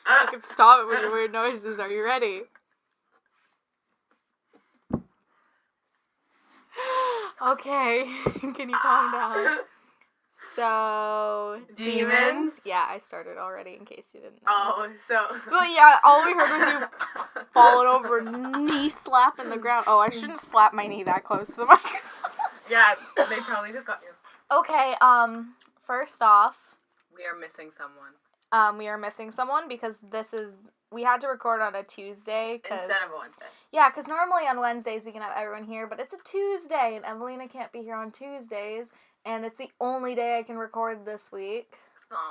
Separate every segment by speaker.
Speaker 1: I can stop it with your weird noises. Are you ready? Okay. Can you calm down? So, demons? Yeah, I started already in case you didn't know.
Speaker 2: Oh, so...
Speaker 1: Well, yeah, all we heard was you falling over, knee slapping the ground. Oh, I shouldn't slap my knee that close to the microphone.
Speaker 2: Yeah, they probably just got you.
Speaker 1: Okay, first off...
Speaker 2: We are missing someone.
Speaker 1: We are missing someone because we had to record on a Tuesday.
Speaker 2: Instead of a Wednesday.
Speaker 1: Yeah, because normally on Wednesdays we can have everyone here, but it's a Tuesday, and Evelina can't be here on Tuesdays, and it's the only day I can record this week.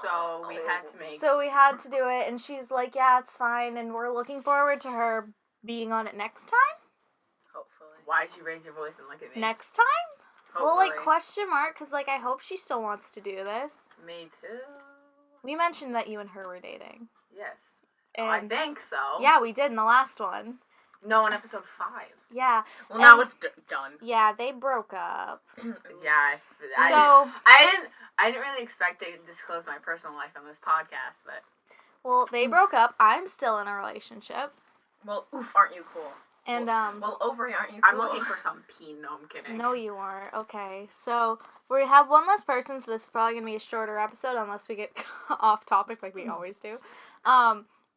Speaker 2: So we had to make...
Speaker 1: So we had to do it, and she's like, yeah, it's fine, and we're looking forward to her being on it next time.
Speaker 2: Hopefully. Why'd you raise your voice and look at me?
Speaker 1: Next time?
Speaker 2: Hopefully.
Speaker 1: Well, like, question mark, because, like, I hope she still wants to do this.
Speaker 2: Me too.
Speaker 1: We mentioned that you and her were dating.
Speaker 2: Yes.
Speaker 1: And
Speaker 2: I think so.
Speaker 1: Yeah, we did in the last one.
Speaker 2: No, in episode 5.
Speaker 1: Yeah.
Speaker 2: Well, now it's done.
Speaker 1: Yeah, they broke up.
Speaker 2: Yeah.
Speaker 1: I
Speaker 2: didn't really expect to disclose my personal life on this podcast, but...
Speaker 1: Well, they broke up. I'm still in a relationship.
Speaker 2: Well, aren't you cool?
Speaker 1: And,
Speaker 2: Well, Overy, aren't you cool? I'm looking for some pee. No, I'm kidding.
Speaker 1: No, you aren't. Okay, so we have one less person, so this is probably going to be a shorter episode unless we get off topic like we always do.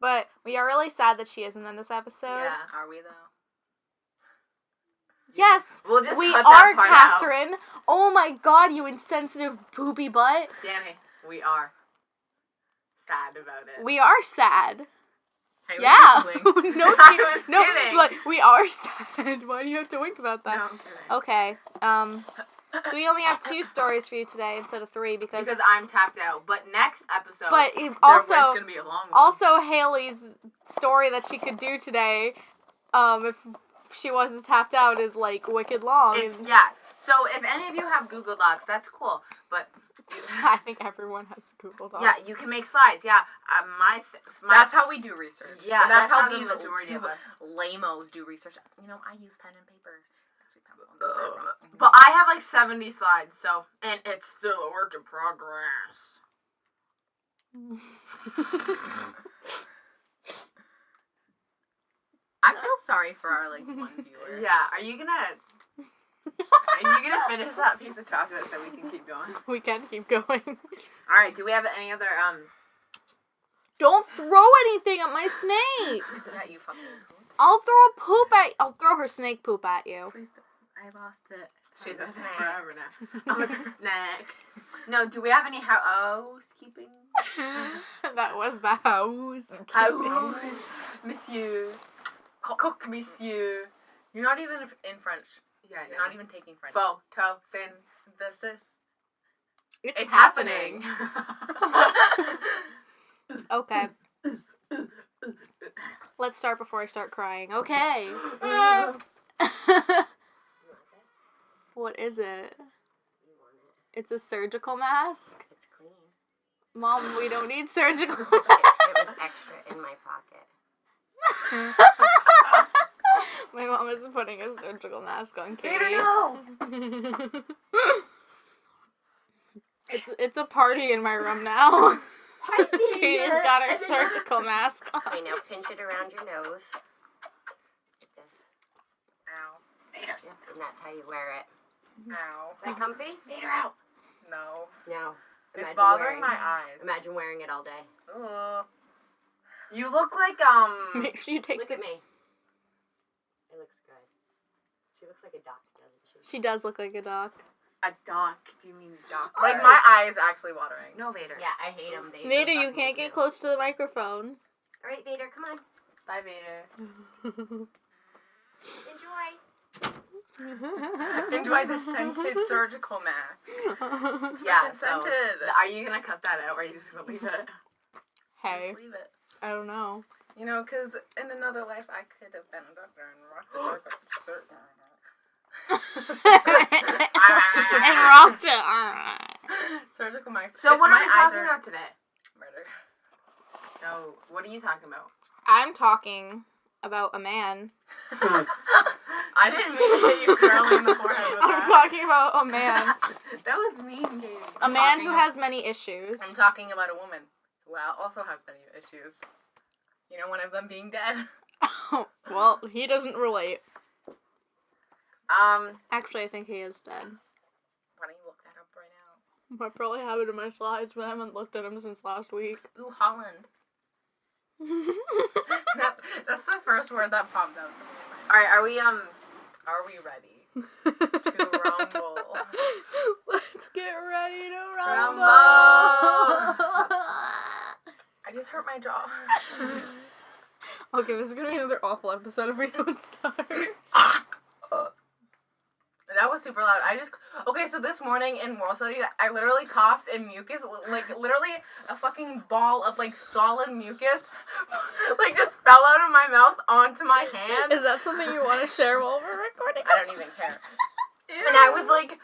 Speaker 1: But we are really sad that she isn't in this episode.
Speaker 2: Yeah, are we, though?
Speaker 1: Yes,
Speaker 2: we'll just
Speaker 1: we
Speaker 2: cut
Speaker 1: are,
Speaker 2: that part
Speaker 1: Catherine.
Speaker 2: Out.
Speaker 1: Oh my god, you insensitive poopy butt.
Speaker 2: Danny, we are sad about it.
Speaker 1: We are sad.
Speaker 2: Hey,
Speaker 1: yeah.
Speaker 2: No, kidding.
Speaker 1: Like, we are sad. Why do you have to wink about that?
Speaker 2: No, I'm
Speaker 1: Okay.
Speaker 2: kidding.
Speaker 1: So we only have 2 stories for you today instead of 3 because
Speaker 2: I'm tapped out. But next episode,
Speaker 1: it's
Speaker 2: gonna be a long one.
Speaker 1: Also, Haley's story that she could do today, if she wasn't tapped out, is like wicked long.
Speaker 2: Yeah. So if any of you have Google Docs, that's cool. But
Speaker 1: I think everyone has Google Docs.
Speaker 2: Yeah, you can make slides. Yeah,
Speaker 3: that's how we do research.
Speaker 2: Yeah,
Speaker 3: that's how
Speaker 2: the
Speaker 3: these
Speaker 2: majority of us
Speaker 3: lamos do research. You know, I use pen and paper.
Speaker 2: But I have like 70 slides, so and it's still a work in progress.
Speaker 3: I feel sorry for our like one viewer.
Speaker 2: Yeah, are you gonna finish that piece of chocolate so we can keep going?
Speaker 1: We can keep going.
Speaker 2: All right. Do we have any other
Speaker 1: Don't throw anything at my snake.
Speaker 2: Yeah, you fucking.
Speaker 1: I'll throw her snake poop at you.
Speaker 2: Please don't. I lost it.
Speaker 3: She's a snack.
Speaker 2: Forever now. I'm a snack. No, do we have any housekeeping?
Speaker 1: That was the house.
Speaker 2: House, monsieur. Cook, monsieur.
Speaker 3: You're not even in French.
Speaker 2: Yeah,
Speaker 3: You're not even taking French.
Speaker 2: Photosynthesis.
Speaker 1: It's happening. Okay. Let's start before I start crying. Okay. What is it? It's a surgical mask?
Speaker 4: It's clean.
Speaker 1: Mom, we don't need surgical
Speaker 4: It was extra in my pocket.
Speaker 1: My mom is putting a surgical mask on Katie.
Speaker 2: Peter, no!
Speaker 1: It's a party in my room now. Katie's got her surgical mask on.
Speaker 4: Okay, now pinch it around your nose.
Speaker 2: Ow.
Speaker 4: Yep, and that's how you wear it.
Speaker 2: Ow.
Speaker 4: Is that comfy?
Speaker 2: Peter, out. No.
Speaker 4: No.
Speaker 2: It's
Speaker 4: Imagine
Speaker 2: bothering my eyes.
Speaker 4: Imagine wearing it all day.
Speaker 2: Ugh. You look like,
Speaker 1: Make sure you take
Speaker 4: Look at me. It looks good. She looks like a doc, doesn't she?
Speaker 1: She does look like a doc.
Speaker 2: a doc. Do you mean doc? Like, my eye is actually watering. No, Vader.
Speaker 4: Yeah, I hate them.
Speaker 1: Vader, you can't get close to the microphone.
Speaker 4: All right, Vader, come on.
Speaker 2: Bye, Vader.
Speaker 4: Enjoy.
Speaker 2: Enjoy the scented surgical mask. Yeah, scented. Are you gonna cut that out, or are you just gonna leave it?
Speaker 1: Hey,
Speaker 2: Just leave it.
Speaker 1: I don't know.
Speaker 2: You know, because in another life, I could have been a doctor and rocked the circle.
Speaker 1: And rocked it.
Speaker 2: Surgical mask. So what are we
Speaker 1: eyes
Speaker 2: talking about today? Murder. No, what are you talking about?
Speaker 1: I'm talking about a man.
Speaker 2: I didn't mean to hit you squarely in the forehead with
Speaker 1: I'm
Speaker 2: that.
Speaker 1: talking about a man.
Speaker 2: That was mean, Katie.
Speaker 1: A man who has many issues.
Speaker 2: I'm talking about a woman. who also has many issues. You know, one of them being dead.
Speaker 1: Well, he doesn't relate.
Speaker 2: Um,
Speaker 1: Actually, I think he is dead.
Speaker 2: why don't you look that up right now?
Speaker 1: I probably have it in my slides, but I haven't looked at him since last week.
Speaker 3: Ooh, Holland.
Speaker 2: That's the first word that popped out to me. Alright, are we ready to rumble?
Speaker 1: Let's get ready to rumble!
Speaker 2: I just hurt my jaw.
Speaker 1: Okay, this is gonna be another awful episode if we don't start.
Speaker 2: That was super loud. Okay, so this morning in moral study, I literally coughed and mucus, like, literally a fucking ball of, like, solid mucus, like, just fell out of my mouth onto my hand.
Speaker 1: Is that something you want to share while we're recording?
Speaker 2: I don't even care. And I was like,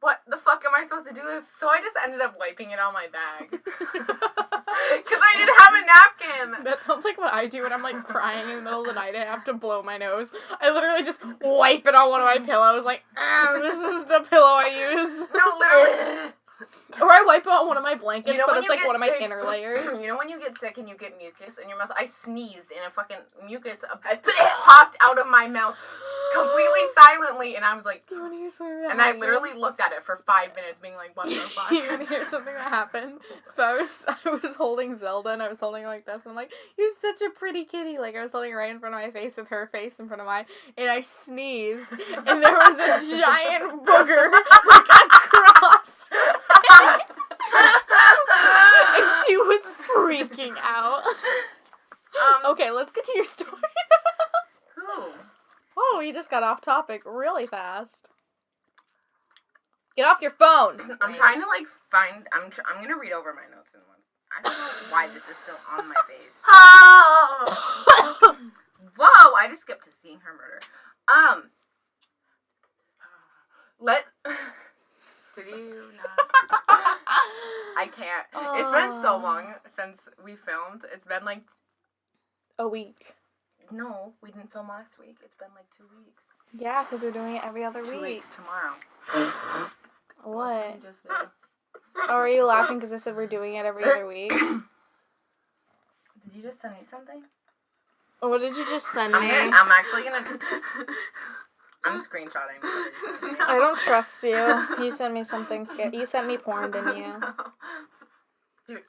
Speaker 2: what the fuck am I supposed to do this? So I just ended up wiping it on my bag. Because I didn't have a napkin.
Speaker 1: That sounds like what I do when I'm like crying in the middle of the night and I have to blow my nose. I literally just wipe it on one of my pillows like, this is the pillow I use.
Speaker 2: No, literally.
Speaker 1: Or I wipe it on one of my blankets,
Speaker 2: You know
Speaker 1: but
Speaker 2: when
Speaker 1: it's
Speaker 2: you
Speaker 1: like
Speaker 2: get
Speaker 1: one of my
Speaker 2: sick?
Speaker 1: inner layers.
Speaker 2: You know when you get sick and you get mucus in your mouth? I sneezed and a fucking mucus popped out of my mouth completely silently, and I was like,
Speaker 1: Do you want to hear something that
Speaker 2: and I
Speaker 1: happened?
Speaker 2: literally looked at it for 5 minutes being like, what the fuck?
Speaker 1: You want to hear something that happened? So I was holding Zelda and I was holding her like this and I'm like, you're such a pretty kitty. Like I was holding her right in front of my face with her face in front of mine, and I sneezed and there was a giant booger like across her face. And she was freaking out. Okay, let's get to your story now.
Speaker 2: Who?
Speaker 1: Oh, you just got off topic really fast. Get off your phone.
Speaker 2: I'm trying to like find. I'm gonna read over my notes in one. I don't know why this is still on my face. Whoa! I just skipped to seeing her murder. Did you not? I can't. It's been so long since we filmed. It's been like
Speaker 1: a week.
Speaker 2: No, we didn't film last week. It's been like 2 weeks.
Speaker 1: Yeah, because we're doing it every other
Speaker 2: 2
Speaker 1: week.
Speaker 2: weeks tomorrow.
Speaker 1: What?
Speaker 2: Just
Speaker 1: Oh, are you laughing because I said we're doing it every other week?
Speaker 2: Did you just send me something?
Speaker 1: What did you just send me?
Speaker 2: I'm actually gonna. I'm screenshotting.
Speaker 1: I don't trust you. You sent me something scary. You sent me porn, didn't you?
Speaker 2: Dude.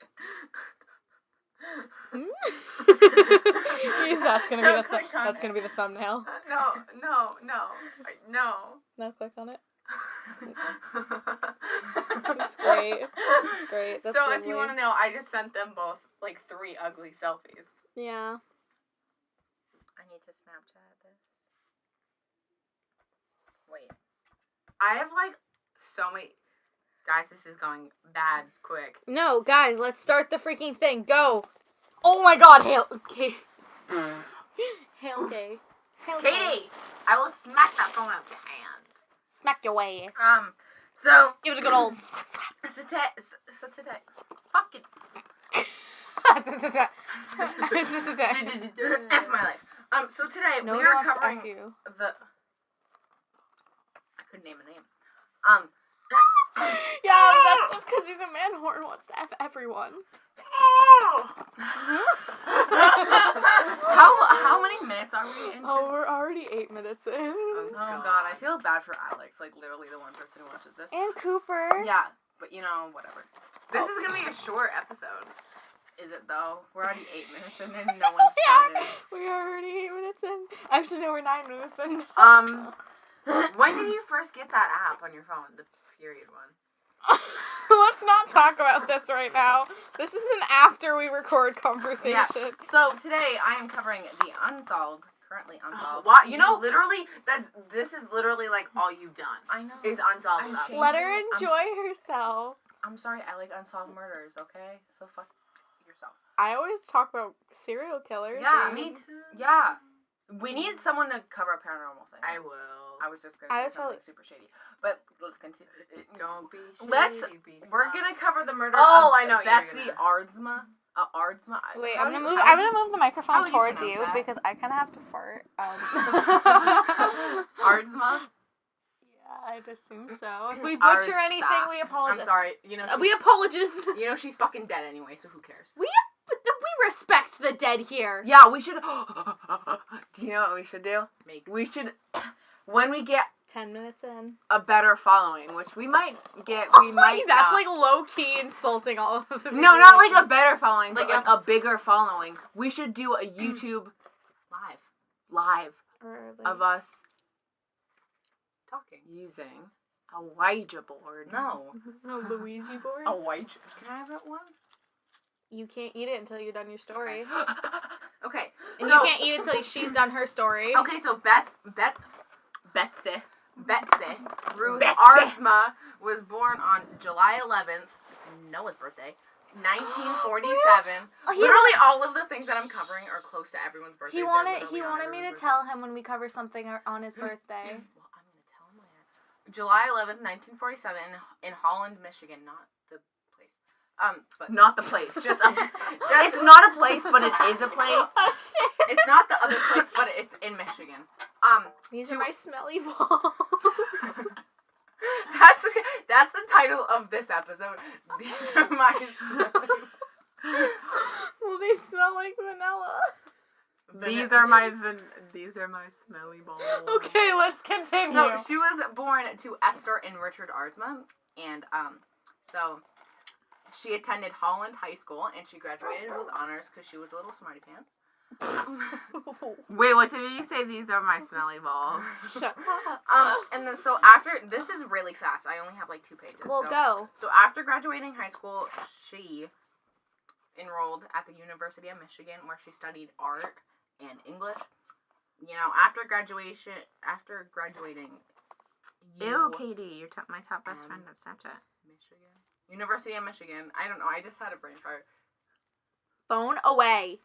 Speaker 1: That's gonna be the thumbnail.
Speaker 2: No.
Speaker 1: No, click on it. It's great. It's great. That's
Speaker 2: so
Speaker 1: lovely.
Speaker 2: if you want to know, I just sent them both like 3 ugly selfies.
Speaker 1: Yeah.
Speaker 2: I need to Snapchat this. Wait. I have like so many. Guys, this is going bad quick.
Speaker 1: No, guys, let's start the freaking thing. Go. Oh my God, Hail Kay. Hail Kay.
Speaker 2: Katie, I will smack that phone out your hand.
Speaker 1: Smack your way.
Speaker 2: So
Speaker 1: Give it a good old.
Speaker 2: so today, fuck it. F my life. So today
Speaker 1: No
Speaker 2: we
Speaker 1: one
Speaker 2: are
Speaker 1: wants to
Speaker 2: covering
Speaker 1: F you.
Speaker 2: the. I couldn't name a name.
Speaker 1: Yeah, that's just because he's a man whore and wants to F everyone.
Speaker 2: How many minutes are we into?
Speaker 1: Oh, we're already 8 minutes in.
Speaker 2: Oh god, I feel bad for Alex, like literally the one person who watches this.
Speaker 1: And Cooper.
Speaker 2: Yeah, but you know, whatever. This is gonna be a short episode. Is it though? We're already 8 minutes in and no one's started.
Speaker 1: We are already 8 minutes in. Actually, no, we're 9 minutes in.
Speaker 2: When did you first get that app on your phone? The period one.
Speaker 1: Let's not talk about this right now. This is an after we record conversation.
Speaker 2: Yeah. So today I am covering the currently unsolved.
Speaker 3: What? You know, literally, this is literally like all you've done.
Speaker 2: I know.
Speaker 3: Is unsolved stuff.
Speaker 1: Let her enjoy herself.
Speaker 2: I'm sorry, I like unsolved murders, okay? So fuck yourself.
Speaker 1: I always talk about serial killers.
Speaker 2: Yeah,
Speaker 1: and-
Speaker 2: me too. Yeah. We need someone to cover a paranormal thing.
Speaker 3: I will.
Speaker 2: I was just gonna say something super shady. But let's continue.
Speaker 3: Don't be shady.
Speaker 2: We're gonna cover the murder
Speaker 3: Oh,
Speaker 2: of
Speaker 3: I know what you're
Speaker 2: Betsy
Speaker 3: gonna-
Speaker 2: Ardsma. Ardsma.
Speaker 1: Wait,
Speaker 2: How
Speaker 1: I'm
Speaker 2: do
Speaker 1: gonna
Speaker 2: you-
Speaker 1: move.
Speaker 2: how
Speaker 1: I'm
Speaker 2: do
Speaker 1: gonna move the microphone
Speaker 2: how do you
Speaker 1: towards
Speaker 2: pronounce
Speaker 1: you
Speaker 2: that?
Speaker 1: because I kind of have to fart.
Speaker 2: Ardsma?
Speaker 1: Yeah. I'd assume so. If we
Speaker 3: Our
Speaker 1: butcher anything,
Speaker 3: suck.
Speaker 1: we apologize.
Speaker 2: I'm sorry. You know,
Speaker 1: We apologize.
Speaker 2: you know she's fucking dead anyway, so who cares?
Speaker 1: We respect the dead here.
Speaker 3: Yeah, we should. Do you know what we should do? We should, when we get
Speaker 1: 10 minutes in.
Speaker 3: a better following, which we might get. We might.
Speaker 1: That's
Speaker 3: not.
Speaker 1: like low key insulting all of the people.
Speaker 3: No, not like a better following, but
Speaker 2: Like
Speaker 3: like a bigger following. We should do a YouTube live
Speaker 1: Or,
Speaker 3: of us
Speaker 2: Talking.
Speaker 3: using a Ouija board.
Speaker 2: No.
Speaker 1: a Luigi board.
Speaker 3: A Ouija.
Speaker 2: Can I have one?
Speaker 1: You can't eat it until you've done your story.
Speaker 2: Okay.
Speaker 1: And
Speaker 2: So,
Speaker 1: you can't eat it until she's done her story.
Speaker 2: okay, so
Speaker 3: Betsy.
Speaker 2: Ruth
Speaker 3: Betsy.
Speaker 2: Arzma was born on July 11th, Noah's birthday, 1947. Literally all of the things that I'm covering are close to everyone's birthday.
Speaker 1: He wanted me to tell him when we cover something on his birthday.
Speaker 2: Well, I'm going to tell him later. July 11th, 1947 in Holland, Michigan, not the place. But
Speaker 3: Not the place. Just it's not a place, but it is a place.
Speaker 1: Oh shit!
Speaker 2: it's not the other place, but it's in Michigan.
Speaker 1: These are my smelly balls.
Speaker 2: That's the title of this episode. These are my smelly.
Speaker 1: Well, they smell like vanilla.
Speaker 3: These are my smelly balls.
Speaker 1: Okay, let's continue.
Speaker 2: So she was born to Esther and Richard Arzma, and so she attended Holland High School, and she graduated with honors because she was a little smarty pants.
Speaker 3: Wait, what did you say? These are my smelly balls.
Speaker 1: Shut up.
Speaker 2: And then so after, this is really fast. I only have like 2 pages.
Speaker 1: Well,
Speaker 2: so,
Speaker 1: go.
Speaker 2: So after graduating high school, she enrolled at the University of Michigan, where she studied art and English. You know, after graduating,
Speaker 3: Ew, Katie, you're my top best friend at Snapchat.
Speaker 2: Michigan. University of Michigan. I don't know. I just had a brain fart.
Speaker 1: Phone away.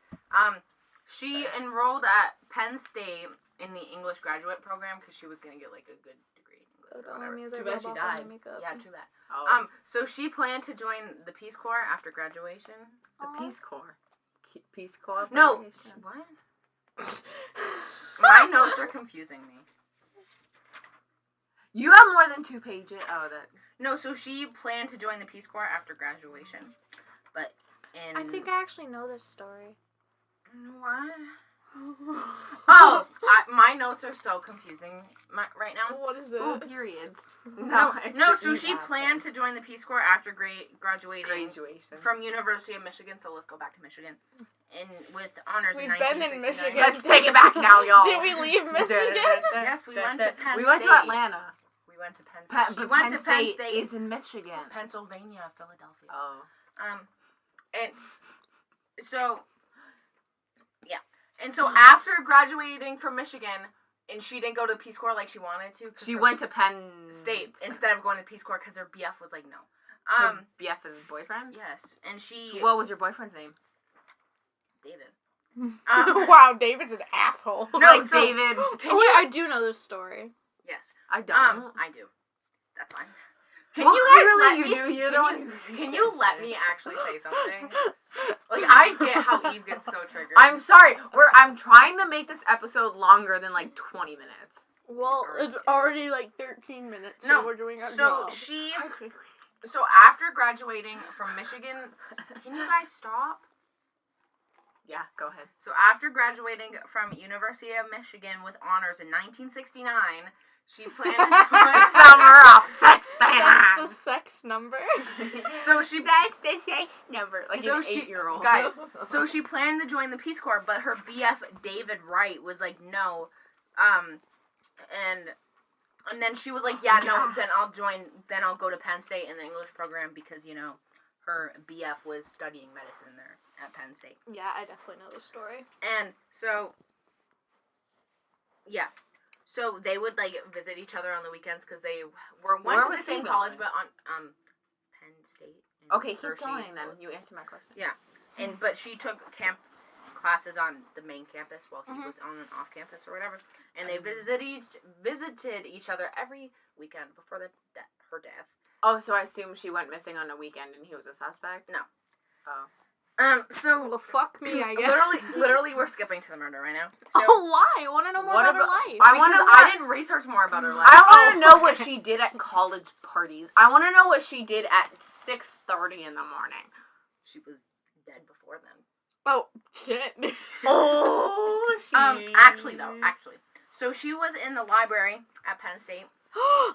Speaker 2: She enrolled at Penn State in the English graduate program because she was gonna get like a good degree in English or whatever.
Speaker 3: Too bad she died.
Speaker 2: Yeah, too bad.
Speaker 3: Oh.
Speaker 2: So she planned to join the Peace Corps after graduation.
Speaker 3: The Peace Corps. Peace Corps?
Speaker 2: No. What? My notes are confusing me.
Speaker 3: You have more than 2 pages. Oh, that.
Speaker 2: No, so she planned to join the Peace Corps after graduation, but
Speaker 1: I think I actually know this story.
Speaker 2: What? Oh, my notes are so confusing right now.
Speaker 1: What is it?
Speaker 3: Ooh, periods.
Speaker 2: No. So she planned to join the Peace Corps after graduating from University of Michigan. So let's go back to Michigan, and with honors.
Speaker 1: We've
Speaker 2: in
Speaker 1: been in
Speaker 2: 1969.
Speaker 1: Michigan.
Speaker 3: Let's take it back now, y'all.
Speaker 1: Did we leave Michigan?
Speaker 2: Yes, we went to Penn State.
Speaker 3: We went to Atlanta.
Speaker 2: We went to Penn State. She went to Penn State.
Speaker 3: Is in Michigan.
Speaker 2: Pennsylvania, Philadelphia.
Speaker 3: Oh.
Speaker 2: And so, yeah. And so after graduating from Michigan, and she didn't go to the Peace Corps like she wanted to.
Speaker 3: She went to Penn
Speaker 2: State instead of going to the Peace Corps because her BF was like, no.
Speaker 3: Her BF is his boyfriend?
Speaker 2: Yes. And she...
Speaker 3: What was your boyfriend's name?
Speaker 2: David.
Speaker 1: Wow, David's an asshole.
Speaker 2: No,
Speaker 3: like
Speaker 2: so,
Speaker 3: David.
Speaker 1: Wait, I do know this story.
Speaker 2: Yes.
Speaker 3: I don't.
Speaker 2: I do. That's fine. Can
Speaker 3: Well,
Speaker 2: you guys
Speaker 3: clearly
Speaker 2: let
Speaker 3: you
Speaker 2: me?
Speaker 3: do. You're the one.
Speaker 2: Can you let me actually say something? Like, I get how Eve gets so triggered.
Speaker 3: I'm sorry. I'm trying to make this episode longer than like 20 minutes.
Speaker 1: Well, it's already like 13 minutes, so
Speaker 2: No,
Speaker 1: we're doing our
Speaker 2: so
Speaker 1: job.
Speaker 2: So after graduating from Michigan, can you guys stop?
Speaker 3: Yeah, go ahead.
Speaker 2: So after graduating from University of Michigan with honors in 1969, she planned to join
Speaker 3: Summer of sex.
Speaker 1: That's the sex number.
Speaker 2: So she
Speaker 3: That's the sex number. Like
Speaker 2: So
Speaker 3: an
Speaker 2: she-
Speaker 3: 8-year-old.
Speaker 2: guys. So she planned to join the Peace Corps, but her BF David Wright was like, no, and then she was like, yeah, no, then I'll join. Then I'll go to Penn State in the English program because her BF was studying medicine there at Penn State.
Speaker 1: Yeah, I definitely know the story.
Speaker 2: And so, yeah. So they would like visit each other on the weekends because they went to the same college, but on Penn State.
Speaker 3: Okay, keep
Speaker 2: Hershey.
Speaker 3: going then. You answer my question.
Speaker 2: Yeah, but she took classes on the main campus while he was on and off campus or whatever, and they visited each other every weekend before her death.
Speaker 3: Oh, so I assume she went missing on a weekend and he was a suspect?
Speaker 2: No.
Speaker 3: Oh.
Speaker 2: So
Speaker 1: Well, fuck me, I guess.
Speaker 2: literally, we're skipping to the murder right now. So,
Speaker 1: Oh, why? I want to know more
Speaker 3: What
Speaker 1: about her
Speaker 3: about-
Speaker 1: life.
Speaker 2: I didn't research more about her life.
Speaker 3: I want to know what she did at college parties. I want to know what she did at 6:30 in the morning.
Speaker 2: She was dead before then.
Speaker 1: Oh, shit.
Speaker 3: Oh,
Speaker 2: Actually. So she was in the library at Penn State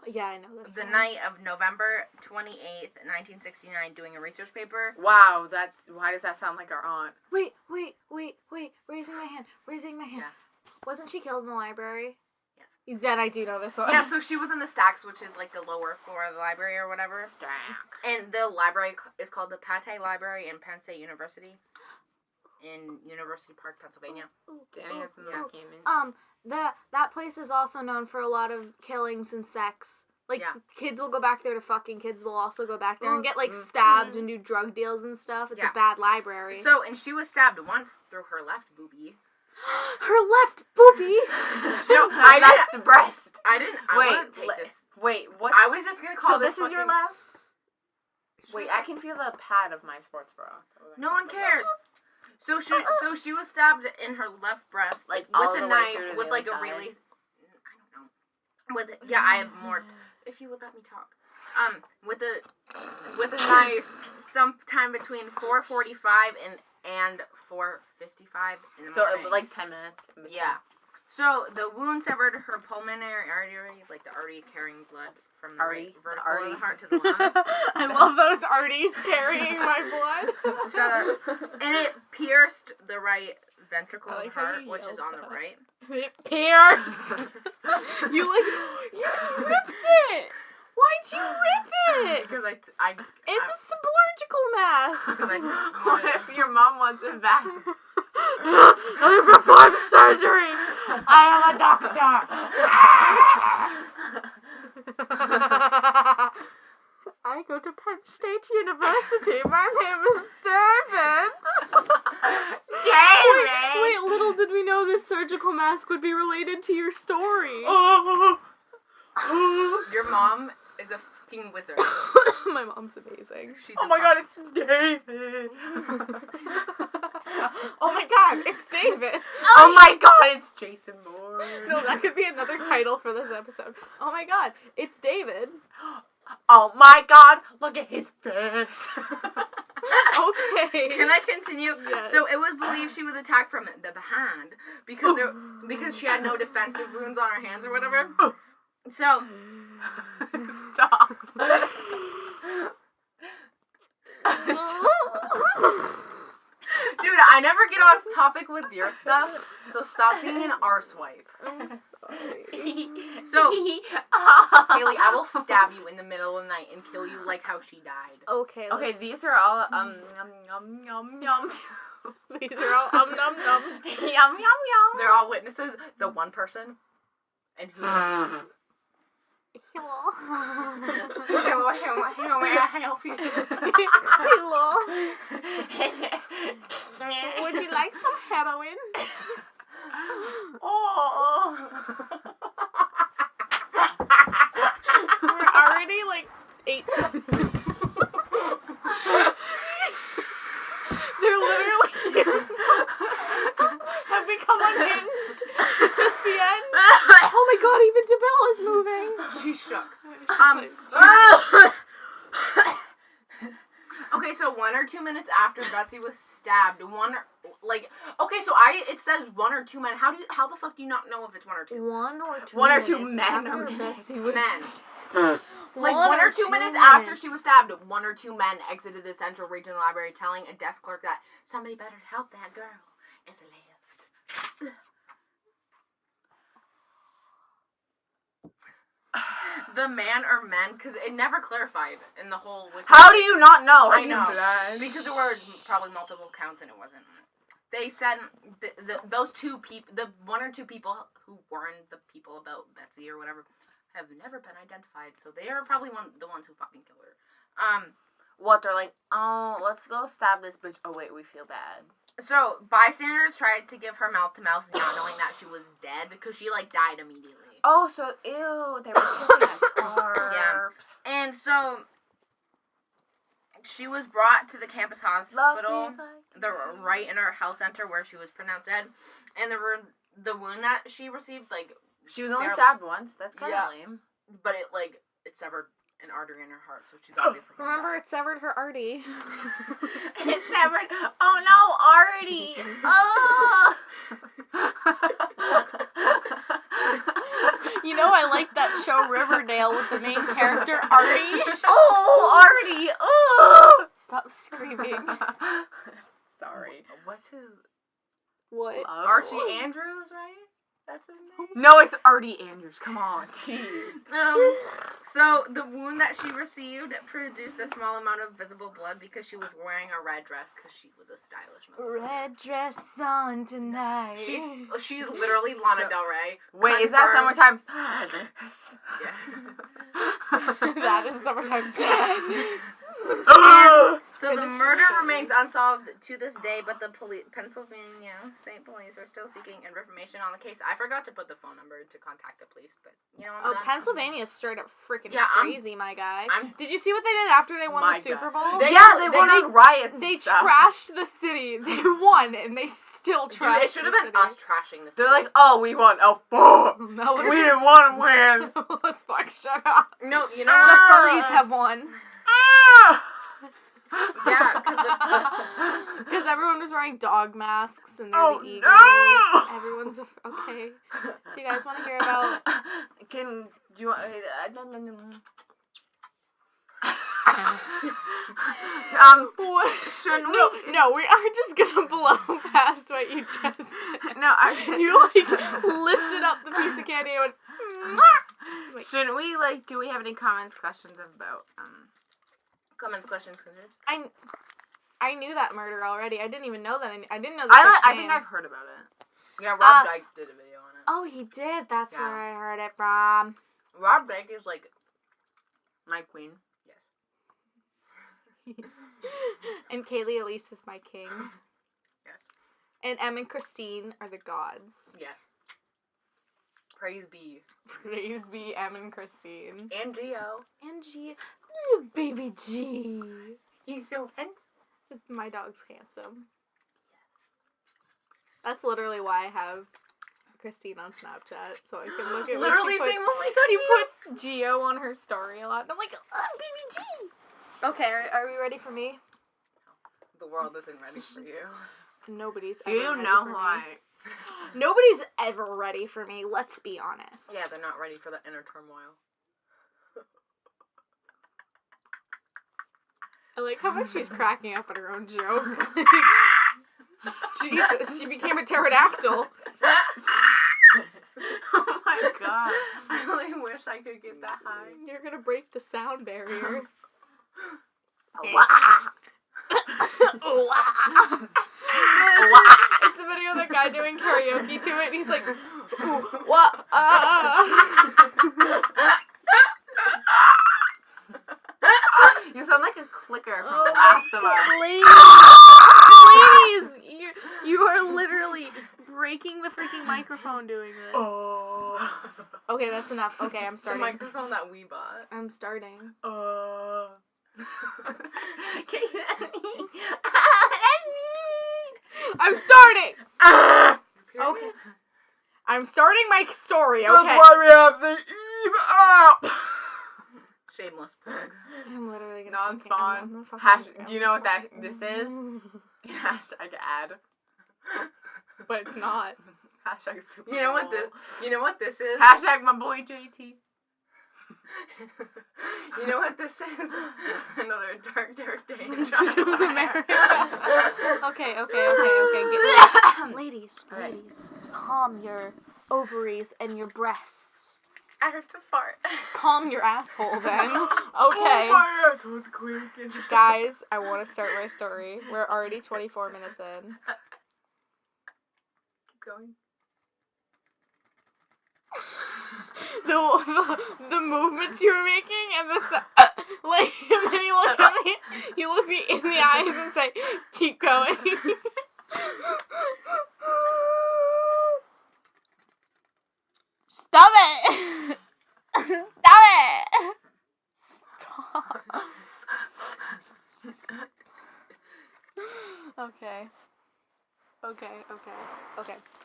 Speaker 1: Yeah, I know this.
Speaker 2: the
Speaker 1: one.
Speaker 2: night of November 28th, 1969, doing a research paper.
Speaker 3: Wow, why does that sound like our aunt?
Speaker 1: Wait. Raising my hand.
Speaker 2: Yeah.
Speaker 1: Wasn't she killed in the library?
Speaker 2: Yes.
Speaker 1: Then I do know this one.
Speaker 2: Yeah, so she was in the stacks, which is like the lower floor of the library or whatever.
Speaker 3: Stack.
Speaker 2: And the library is called the Pate Library in Penn State University in University Park, Pennsylvania.
Speaker 3: Danny has some
Speaker 2: Yeah.
Speaker 3: gaming.
Speaker 1: That place is also known for a lot of killings and sex. Like,
Speaker 2: Yeah.
Speaker 1: kids will go back there to fucking, kids will also go back there and get, like,
Speaker 3: Mhm.
Speaker 1: stabbed and do drug deals and stuff. It's
Speaker 2: Yeah.
Speaker 1: a bad library.
Speaker 2: So, and she was stabbed once through her left boobie.
Speaker 1: Her left boobie!
Speaker 3: No, I left breast.
Speaker 2: I want to take
Speaker 3: Wait,
Speaker 2: this.
Speaker 3: Wait, what?
Speaker 2: I was just going to call
Speaker 3: So this is your
Speaker 2: fucking-
Speaker 3: left? Wait, I can feel the pad of my sports bra.
Speaker 2: No one cares. So she was stabbed in her left breast,
Speaker 3: Like,
Speaker 2: with
Speaker 3: all
Speaker 2: a
Speaker 3: the way
Speaker 2: knife,
Speaker 3: through to
Speaker 2: with
Speaker 3: the
Speaker 2: like
Speaker 3: other
Speaker 2: a
Speaker 3: side.
Speaker 2: really, I don't know, I have more. If you would let me talk, with a knife, sometime between 4:45 and 4:55 in the
Speaker 3: So
Speaker 2: morning.
Speaker 3: like 10 minutes. in between.
Speaker 2: Yeah. So the wound severed her pulmonary artery, like the artery carrying blood from the
Speaker 3: Artery?
Speaker 2: vertical
Speaker 3: The
Speaker 2: of
Speaker 3: artery.
Speaker 2: the heart to the lungs.
Speaker 1: I love those arties carrying my blood.
Speaker 2: Shut up. And it pierced the right ventricle
Speaker 1: I
Speaker 2: of
Speaker 1: like
Speaker 2: the
Speaker 1: how
Speaker 2: heart,
Speaker 1: you
Speaker 2: which is
Speaker 1: yelled
Speaker 2: on the
Speaker 1: that.
Speaker 2: right.
Speaker 1: It pierced! You ripped it! Why'd you rip it?
Speaker 2: Because I
Speaker 1: It's a submergical mask!
Speaker 2: because I took
Speaker 3: What if your mom wants it back?
Speaker 1: I performed surgery! I am a doctor! I go to Penn State University. My name is David. Wait, little did we know this surgical mask would be related to your story.
Speaker 2: Your mom is a fucking wizard.
Speaker 1: My mom's amazing.
Speaker 2: She's
Speaker 3: Oh my god, it's David.
Speaker 1: Oh my god, it's David.
Speaker 3: Oh my god, it's Jason Moore.
Speaker 1: No, that could be another title for this episode. Oh my god, it's David.
Speaker 3: Oh my god, look at his face.
Speaker 1: Okay.
Speaker 2: Can I continue?
Speaker 1: Yes.
Speaker 2: So it was believed she was attacked from the behind because she had no defensive wounds on her hands or whatever. So
Speaker 3: Stop.
Speaker 2: dude, I never get off topic with your stuff, so stop being an arsewipe.
Speaker 1: I'm sorry.
Speaker 2: So Haley, I will stab you in the middle of the night and kill you like how she died.
Speaker 1: Okay.
Speaker 3: Okay,
Speaker 1: let's-
Speaker 3: these are all yum yum yum.
Speaker 1: these are all num num.
Speaker 3: Yum yum yum.
Speaker 2: They're all witnesses. The one person and who.
Speaker 1: Hello.
Speaker 2: How may I help you?
Speaker 1: Hello. Would you like some heroin?
Speaker 3: Oh.
Speaker 1: We're already like 18. They're literally have become unhinged. Is this the end? Oh my god, even Debelle is moving.
Speaker 2: She shook.
Speaker 1: She's like,
Speaker 2: Okay, so 1 or 2 minutes after Betsy was stabbed, okay, so it says 1 or 2 men. How the fuck do you not know if it's 1 or 2?
Speaker 1: One or two
Speaker 3: One or two
Speaker 1: minutes
Speaker 3: men
Speaker 1: after
Speaker 3: or
Speaker 1: Betsy
Speaker 3: minutes?
Speaker 1: was
Speaker 2: Men. Like 1 or 2 minutes after she was stabbed, 1 or 2 men exited the Central Regional Library, telling a desk clerk that somebody better help that girl. It's left. The man or men, because it never clarified in the whole.
Speaker 3: How do you not know?
Speaker 2: I know
Speaker 3: Blood.
Speaker 2: because there were probably multiple counts and it wasn't. They said those two people, the 1 or 2 people who warned the people about Betsy or whatever, have never been identified. So they are probably the ones who fucking killed her.
Speaker 3: What, they're like, oh, let's go stab this bitch. Oh wait, we feel bad.
Speaker 2: So bystanders tried to give her mouth to mouth, not knowing that she was dead because she died immediately.
Speaker 3: Oh, so ew, they were kissing at corpse.
Speaker 2: Yeah. And so she was brought to the campus hospital.
Speaker 3: Love me like
Speaker 2: They're right in her health center where she was pronounced dead. And the wound that she received, like...
Speaker 3: She was only
Speaker 2: barely-
Speaker 3: stabbed once. That's kind of
Speaker 2: Yeah.
Speaker 3: lame.
Speaker 2: But it severed an artery in her heart, so she's obviously gonna
Speaker 1: Remember,
Speaker 2: die.
Speaker 1: it severed her arty.
Speaker 3: It severed. Oh no, Artie. Oh.
Speaker 1: You know, I like that show Riverdale with the main character Artie.
Speaker 3: Oh, Artie. Oh.
Speaker 1: Stop screaming.
Speaker 2: Sorry.
Speaker 3: What's his?
Speaker 1: What?
Speaker 3: Love?
Speaker 2: Archie Andrews, right? That's his name?
Speaker 3: No, it's Artie Andrews. Come on, jeez.
Speaker 2: So, the wound that she received produced a small amount of visible blood because she was wearing a red dress because she was a stylish motherfucker.
Speaker 1: Red dress on tonight.
Speaker 2: She's literally Lana Del Rey.
Speaker 3: Wait, is that
Speaker 2: Confirmed.
Speaker 3: Summertime?
Speaker 2: Yeah.
Speaker 1: That is summertime sadness.
Speaker 2: So the murder remains unsolved to this day, but the Pennsylvania State Police are still seeking information on the case. I forgot to put the phone number to contact the police, but you know.
Speaker 1: Oh, Pennsylvania is straight up freaking
Speaker 2: Yeah,
Speaker 1: crazy, my guy.
Speaker 2: I'm-
Speaker 1: Did you see what they did after they won
Speaker 3: My
Speaker 1: the Super
Speaker 3: God.
Speaker 1: Bowl?
Speaker 2: They-
Speaker 3: They went on riots.
Speaker 1: They
Speaker 3: and stuff.
Speaker 1: trashed the city. They won, and they still
Speaker 2: Dude,
Speaker 1: trashed
Speaker 2: it should have
Speaker 1: the
Speaker 2: been
Speaker 1: city.
Speaker 2: us trashing the city.
Speaker 3: They're like, oh, we won. Oh, fuck.
Speaker 1: No,
Speaker 3: We didn't want to win.
Speaker 1: let's fuck shut up.
Speaker 2: no, you know
Speaker 1: The
Speaker 2: what?
Speaker 1: furries have won.
Speaker 2: Yeah,
Speaker 1: Because everyone was wearing dog masks and they're
Speaker 3: Oh,
Speaker 1: the eagles.
Speaker 3: no!
Speaker 1: Everyone's okay. Do you guys want to hear about?
Speaker 3: Can you want?
Speaker 1: What?
Speaker 3: Shouldn't
Speaker 1: No,
Speaker 3: we?
Speaker 1: no, we aren't just gonna blow past what you just did.
Speaker 3: No,
Speaker 1: You lifted up the piece of candy and went. Wait.
Speaker 3: Shouldn't we do we have any comments, questions about
Speaker 2: comments, questions, concerns?
Speaker 1: I knew that murder already. I didn't even know that. I didn't know the chick's
Speaker 3: I
Speaker 1: name.
Speaker 3: think I've heard about it.
Speaker 2: Yeah, Rob Dyke did a video on it.
Speaker 1: Oh, he did. That's
Speaker 2: Yeah.
Speaker 1: where I heard it from.
Speaker 2: Rob Dyke is like,
Speaker 3: My queen.
Speaker 1: And Kaylee Elise is my king.
Speaker 2: yes,
Speaker 1: And Em and Christine are the gods.
Speaker 2: yes. Praise be.
Speaker 1: Praise be Em and Christine.
Speaker 2: And Gio.
Speaker 1: And G. Baby G.
Speaker 2: He's so handsome.
Speaker 1: My dog's handsome. That's literally why I have Christine on Snapchat, so I can look at
Speaker 2: Literally
Speaker 1: what she
Speaker 2: saying,
Speaker 1: puts.
Speaker 2: oh my god,
Speaker 1: She
Speaker 2: yes.
Speaker 1: puts Gio on her story a lot, and I'm like, baby G. Okay, are we ready for me?
Speaker 2: The world isn't ready for you.
Speaker 1: Nobody's
Speaker 3: Do
Speaker 1: ever
Speaker 3: you
Speaker 1: ready
Speaker 3: know
Speaker 1: for
Speaker 3: who
Speaker 1: me.
Speaker 3: I?
Speaker 1: Nobody's ever ready for me, let's be honest.
Speaker 2: Yeah, they're not ready for the inner turmoil.
Speaker 1: I like how much she's cracking up at her own joke. Jesus, she became a pterodactyl.
Speaker 3: Oh my god.
Speaker 2: I really wish I could get that high.
Speaker 1: You're gonna break the sound barrier. It's the video of that guy doing karaoke to it, and he's like, ooh, what?
Speaker 3: You sound like a clicker from The Last of Us.
Speaker 1: Ladies, you are literally breaking the freaking microphone doing this.
Speaker 3: Oh.
Speaker 1: Okay, that's enough. Okay, I'm
Speaker 2: The
Speaker 1: starting.
Speaker 2: microphone that we bought.
Speaker 1: I'm starting.
Speaker 3: Can you let me?
Speaker 1: I'm starting!
Speaker 2: Period.
Speaker 1: Okay. I'm starting my story,
Speaker 3: That's
Speaker 1: okay?
Speaker 3: why we have the Eve app.
Speaker 2: Shameless plug.
Speaker 1: I'm literally gonna
Speaker 3: Non-spawn.
Speaker 1: I'm gonna fucking-
Speaker 3: Do you know what this is? Hashtag ad.
Speaker 1: But it's not.
Speaker 3: Hashtag Super
Speaker 2: You know what
Speaker 3: Bowl.
Speaker 2: this? You know what this is?
Speaker 3: Hashtag my boy JT.
Speaker 2: You know what this is? Another dark day. in
Speaker 1: Choose America. Okay. Ladies,
Speaker 3: Alright.
Speaker 1: ladies, calm your ovaries and your breasts.
Speaker 2: I have to fart.
Speaker 1: Calm your asshole then. Okay.
Speaker 3: Oh my god, that was quick.
Speaker 1: Guys, I want to start my story. We're already 24 minutes in.
Speaker 2: Keep going.
Speaker 1: The movements you were making and like, and then you look me in the eyes and say, keep going. Stop it! Stop it! Stop. Okay.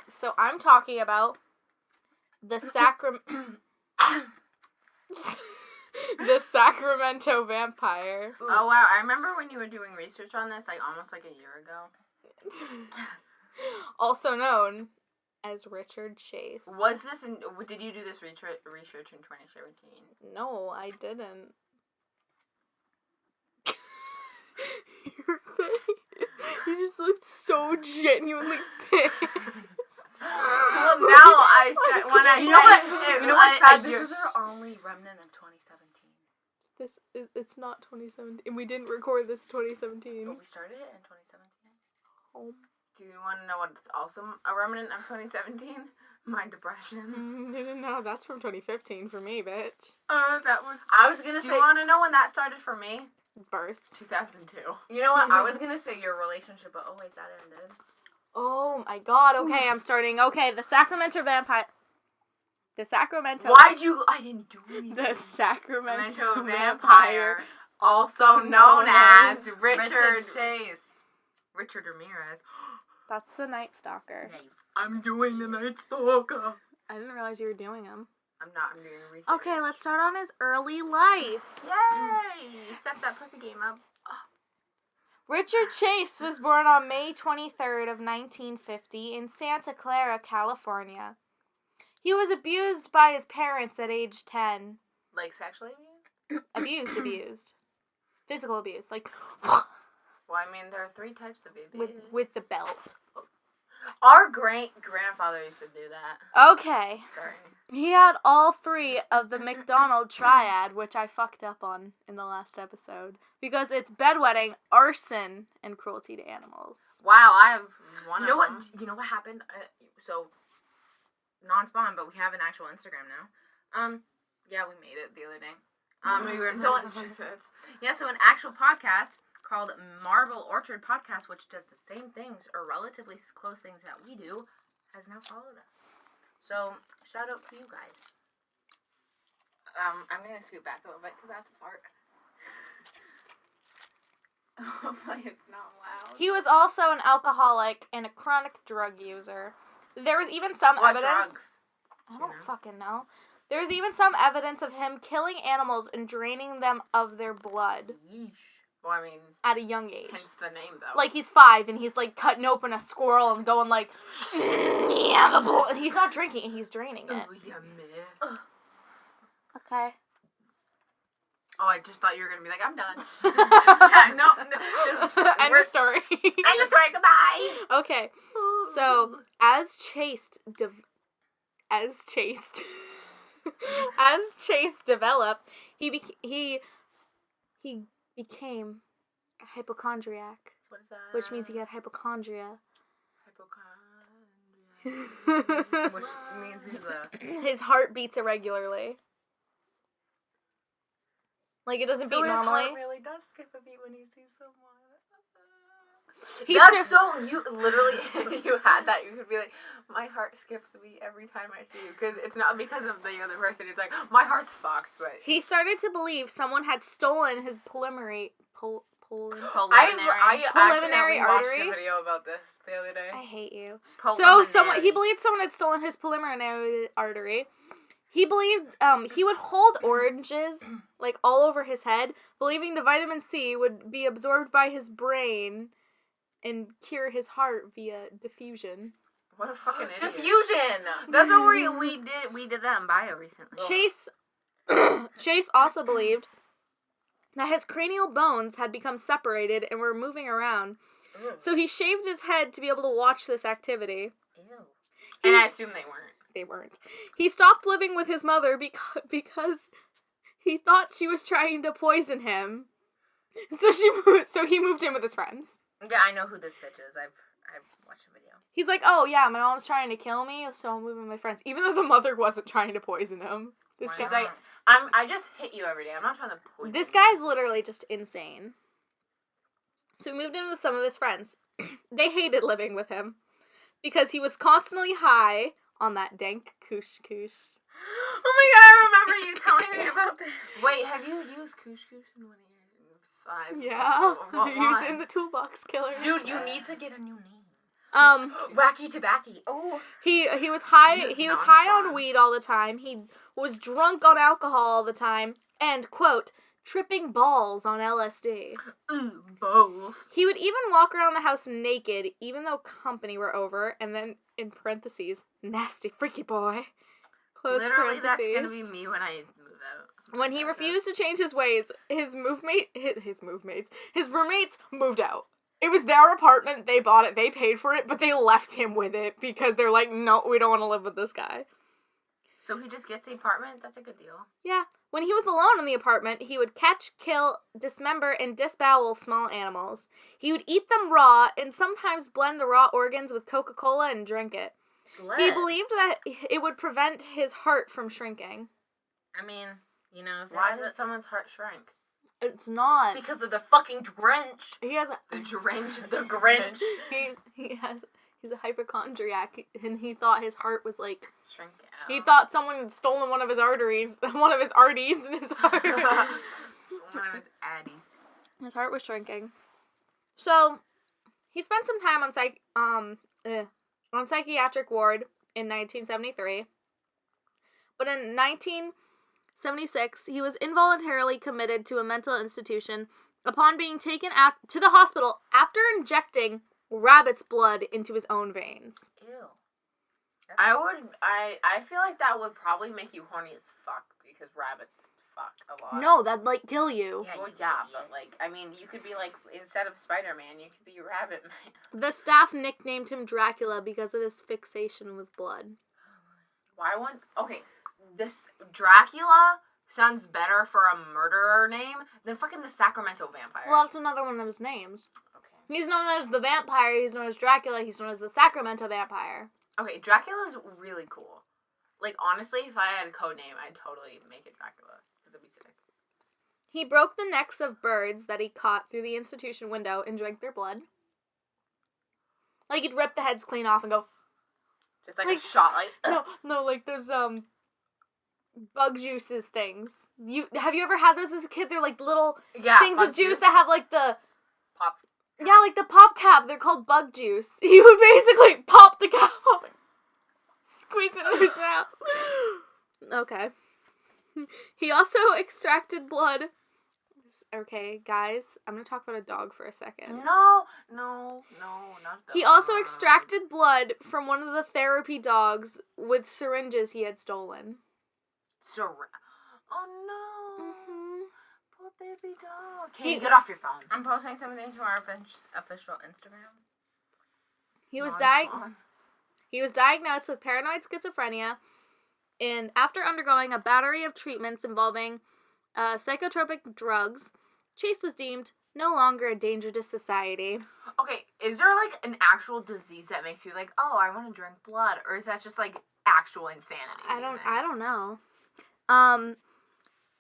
Speaker 1: So I'm talking about the the Sacramento vampire.
Speaker 2: Oh wow, I remember when you were doing research on this, like almost like a year ago.
Speaker 1: Also known as Richard Chase.
Speaker 2: Was this did you do this research in 2017?
Speaker 1: No, I didn't. Your face. You just looked so genuinely pissed.
Speaker 2: Well, now I said when I
Speaker 3: You know what?
Speaker 2: said,
Speaker 3: You know what? Sad,
Speaker 2: this
Speaker 3: this is our only remnant of 2017.
Speaker 1: It's not 2017. We didn't record this in 2017.
Speaker 2: But we started it in 2017.
Speaker 1: Oh.
Speaker 2: Do you want to know what's also a remnant of 2017? My depression.
Speaker 1: No, that's from 2015 for me, bitch.
Speaker 2: That was. I was gonna say. Do you want to know when that started for me?
Speaker 1: Birth.
Speaker 2: 2002. You know what? I was gonna say your relationship, but oh wait, that ended.
Speaker 1: Oh my god, okay, I'm starting. Okay, the Sacramento vampire. The Sacramento.
Speaker 3: Why'd you? I didn't do anything.
Speaker 1: The Sacramento
Speaker 2: vampire, also known as Richard Chase. Richard Ramirez.
Speaker 1: That's the Night Stalker.
Speaker 2: Yeah,
Speaker 3: I'm doing the Night Stalker.
Speaker 1: I didn't realize you were doing him.
Speaker 2: I'm not. I'm doing research.
Speaker 1: Okay, let's start on his early life.
Speaker 2: Yay! Step that pussy game up.
Speaker 1: Richard Chase was born on May 23rd of 1950 in Santa Clara, California. He was abused by his parents at age 10.
Speaker 2: Like sexually abused?
Speaker 1: Abused. Physical abuse, like
Speaker 2: Well, I mean, there are 3 types of abuse.
Speaker 1: with the belt.
Speaker 2: Our great-grandfather used to do that.
Speaker 1: Okay.
Speaker 2: Sorry.
Speaker 1: He had all 3 of the McDonald triad, which I fucked up on in the last episode. Because it's bedwetting, arson, and cruelty to animals.
Speaker 2: Wow, I have one
Speaker 3: You know
Speaker 2: of
Speaker 3: what?
Speaker 2: them.
Speaker 3: You know what happened?
Speaker 2: So, non-spawn, but we have an actual Instagram now. Yeah, we made it the other day. We were in Massachusetts. Yeah, so an actual podcast called Marble Orchard Podcast, which does the same things, or relatively close things that we do, has now followed us. So, shout out to you guys. I'm gonna scoot back a little bit, because I have to fart. Hopefully it's not loud.
Speaker 1: He was also an alcoholic and a chronic drug user. There was even some evidence.
Speaker 2: Drugs?
Speaker 1: I don't fucking know. There was even some evidence of him killing animals and draining them of their blood.
Speaker 2: Yeesh. Well, I mean,
Speaker 1: at a young age.
Speaker 2: Hence the name, though.
Speaker 1: Like, he's 5, and he's, like, cutting open a squirrel and going, like, yeah, the blood. He's not drinking it, he's draining it.
Speaker 2: Oh, yeah, man.
Speaker 1: Okay.
Speaker 2: Oh, I just thought you were going to be like, I'm done. Yeah, no, just...
Speaker 1: End of story.
Speaker 2: End of story, goodbye!
Speaker 1: Okay. So, as Chase developed, he became a hypochondriac.
Speaker 2: What is that?
Speaker 1: Which means he had hypochondria.
Speaker 2: Hypochondria. Which means he's
Speaker 1: his heart beats irregularly. Like, it doesn't beat normally.
Speaker 3: His heart really does skip a beat when he sees someone.
Speaker 2: You literally, if you had that, you could be like, my heart skips a beat every time I see you. Because it's not because of the other person. It's like, my heart's fucked, but...
Speaker 1: He started to believe someone had stolen his preliminary
Speaker 2: I
Speaker 1: preliminary artery.
Speaker 2: Watched a video about this the other day.
Speaker 1: I hate you.
Speaker 2: Preliminary.
Speaker 1: He believed someone had stolen his preliminary artery. He believed he would hold oranges like all over his head, believing the vitamin C would be absorbed by his brain and cure his heart via diffusion.
Speaker 2: What a fucking idiot. Diffusion! That's what we did that in bio recently.
Speaker 1: Chase also believed that his cranial bones had become separated and were moving around.
Speaker 2: Ew.
Speaker 1: So he shaved his head to be able to watch this activity.
Speaker 2: Ew. And I assume they weren't.
Speaker 1: They weren't. He stopped living with his mother because he thought she was trying to poison him. So he moved in with his friends.
Speaker 2: Yeah, I know who this bitch is. I've watched the video.
Speaker 1: He's like, oh yeah, my mom's trying to kill me, so I'm moving with my friends. Even though the mother wasn't trying to poison him. This
Speaker 2: He's
Speaker 1: guy's
Speaker 2: like, I just hit you every day. I'm not trying to poison
Speaker 1: This
Speaker 2: you.
Speaker 1: guy's literally just insane. So he moved in with some of his friends. They hated living with him because he was constantly high on that dank kush.
Speaker 2: Oh my god, I remember you telling me about this.
Speaker 3: Wait, have you used kush in one of your 5.
Speaker 1: Yeah.
Speaker 3: What
Speaker 1: He's
Speaker 3: line?
Speaker 1: in the Toolbox Killers.
Speaker 2: Dude, you need to get a new name.
Speaker 1: Wacky
Speaker 2: Tobacky. Oh.
Speaker 1: He was high. He was high on
Speaker 3: Non-spawn.
Speaker 1: weed all the time. He was drunk on alcohol all the time, and quote, tripping balls on LSD.
Speaker 3: Balls.
Speaker 1: He would even walk around the house naked, even though company were over, and then in parentheses, nasty freaky boy. Close
Speaker 3: Literally, that's
Speaker 1: parentheses.
Speaker 3: gonna be me when I move out.
Speaker 1: When he refused to change his ways, his roommates moved out. It was their apartment, they bought it, they paid for it, but they left him with it because they're like, no, we don't want to live with this guy.
Speaker 3: So he just gets the apartment? That's a good deal.
Speaker 1: Yeah. When he was alone in the apartment, he would catch, kill, dismember, and disbowel small animals. He would eat them raw and sometimes blend the raw organs with Coca-Cola and drink it. He believed that it would prevent his heart from shrinking.
Speaker 2: I mean, you know, if
Speaker 3: Why does someone's heart shrink?
Speaker 1: It's not.
Speaker 2: because of the fucking drench.
Speaker 1: He has
Speaker 3: The drench.
Speaker 2: The Grinch.
Speaker 1: He's a hypochondriac, and he thought his heart was like,
Speaker 3: Shrink out.
Speaker 1: he thought someone had stolen one of his arteries, one of his arteries in his heart.
Speaker 3: One of his addies.
Speaker 1: His heart was shrinking. So, he spent some time on psychiatric ward in 1973. But in 1976, he was involuntarily committed to a mental institution upon being taken to the hospital after injecting rabbit's blood into his own veins.
Speaker 2: Ew.
Speaker 3: I feel like that would probably make you horny as fuck because rabbits fuck a lot.
Speaker 1: No, that'd, like, kill you.
Speaker 2: Yeah.
Speaker 3: Well, yeah, but, like, I mean, you could be, like, instead of Spider-Man, you could be Rabbit Man.
Speaker 1: The staff nicknamed him Dracula because of his fixation with blood.
Speaker 3: Okay, this Dracula sounds better for a murderer name than fucking the Sacramento Vampire.
Speaker 1: Well, that's another one of his names.
Speaker 3: Okay.
Speaker 1: He's known as the Vampire, he's known as Dracula, he's known as the Sacramento Vampire.
Speaker 3: Okay, Dracula's really cool. Like, honestly, if I had a code name, I'd totally make it Dracula. Because it'd be sick.
Speaker 1: He broke the necks of birds that he caught through the institution window and drank their blood. Like, he'd rip the heads clean off and go,
Speaker 3: Just like
Speaker 1: Like-
Speaker 3: a shot, like...
Speaker 1: no, like, there's, bug juices things. Have you ever had those as a kid? They're, like, little
Speaker 3: Yeah,
Speaker 1: things
Speaker 3: bug
Speaker 1: of juice that have, like, the...
Speaker 3: Pop.
Speaker 1: Yeah, like the pop cap. They're called bug juice. He would basically pop the cap off and squeeze it in his mouth. Okay. He also extracted blood. Okay, guys, I'm gonna talk about a dog for a second.
Speaker 3: No, not that.
Speaker 1: He also extracted blood from one of the therapy dogs with syringes he had stolen.
Speaker 3: Oh no.
Speaker 1: Mm-hmm.
Speaker 3: Poor baby dog.
Speaker 1: He-
Speaker 3: Get off your phone.
Speaker 2: I'm posting something to our official Instagram.
Speaker 1: He was
Speaker 3: Non-spawn.
Speaker 1: He was diagnosed with paranoid schizophrenia, and after undergoing a battery of treatments involving psychotropic drugs, Chase was deemed no longer a danger to society.
Speaker 3: Okay, is there like an actual disease that makes you like, oh, I want to drink blood, or is that just like actual insanity?
Speaker 1: I don't know.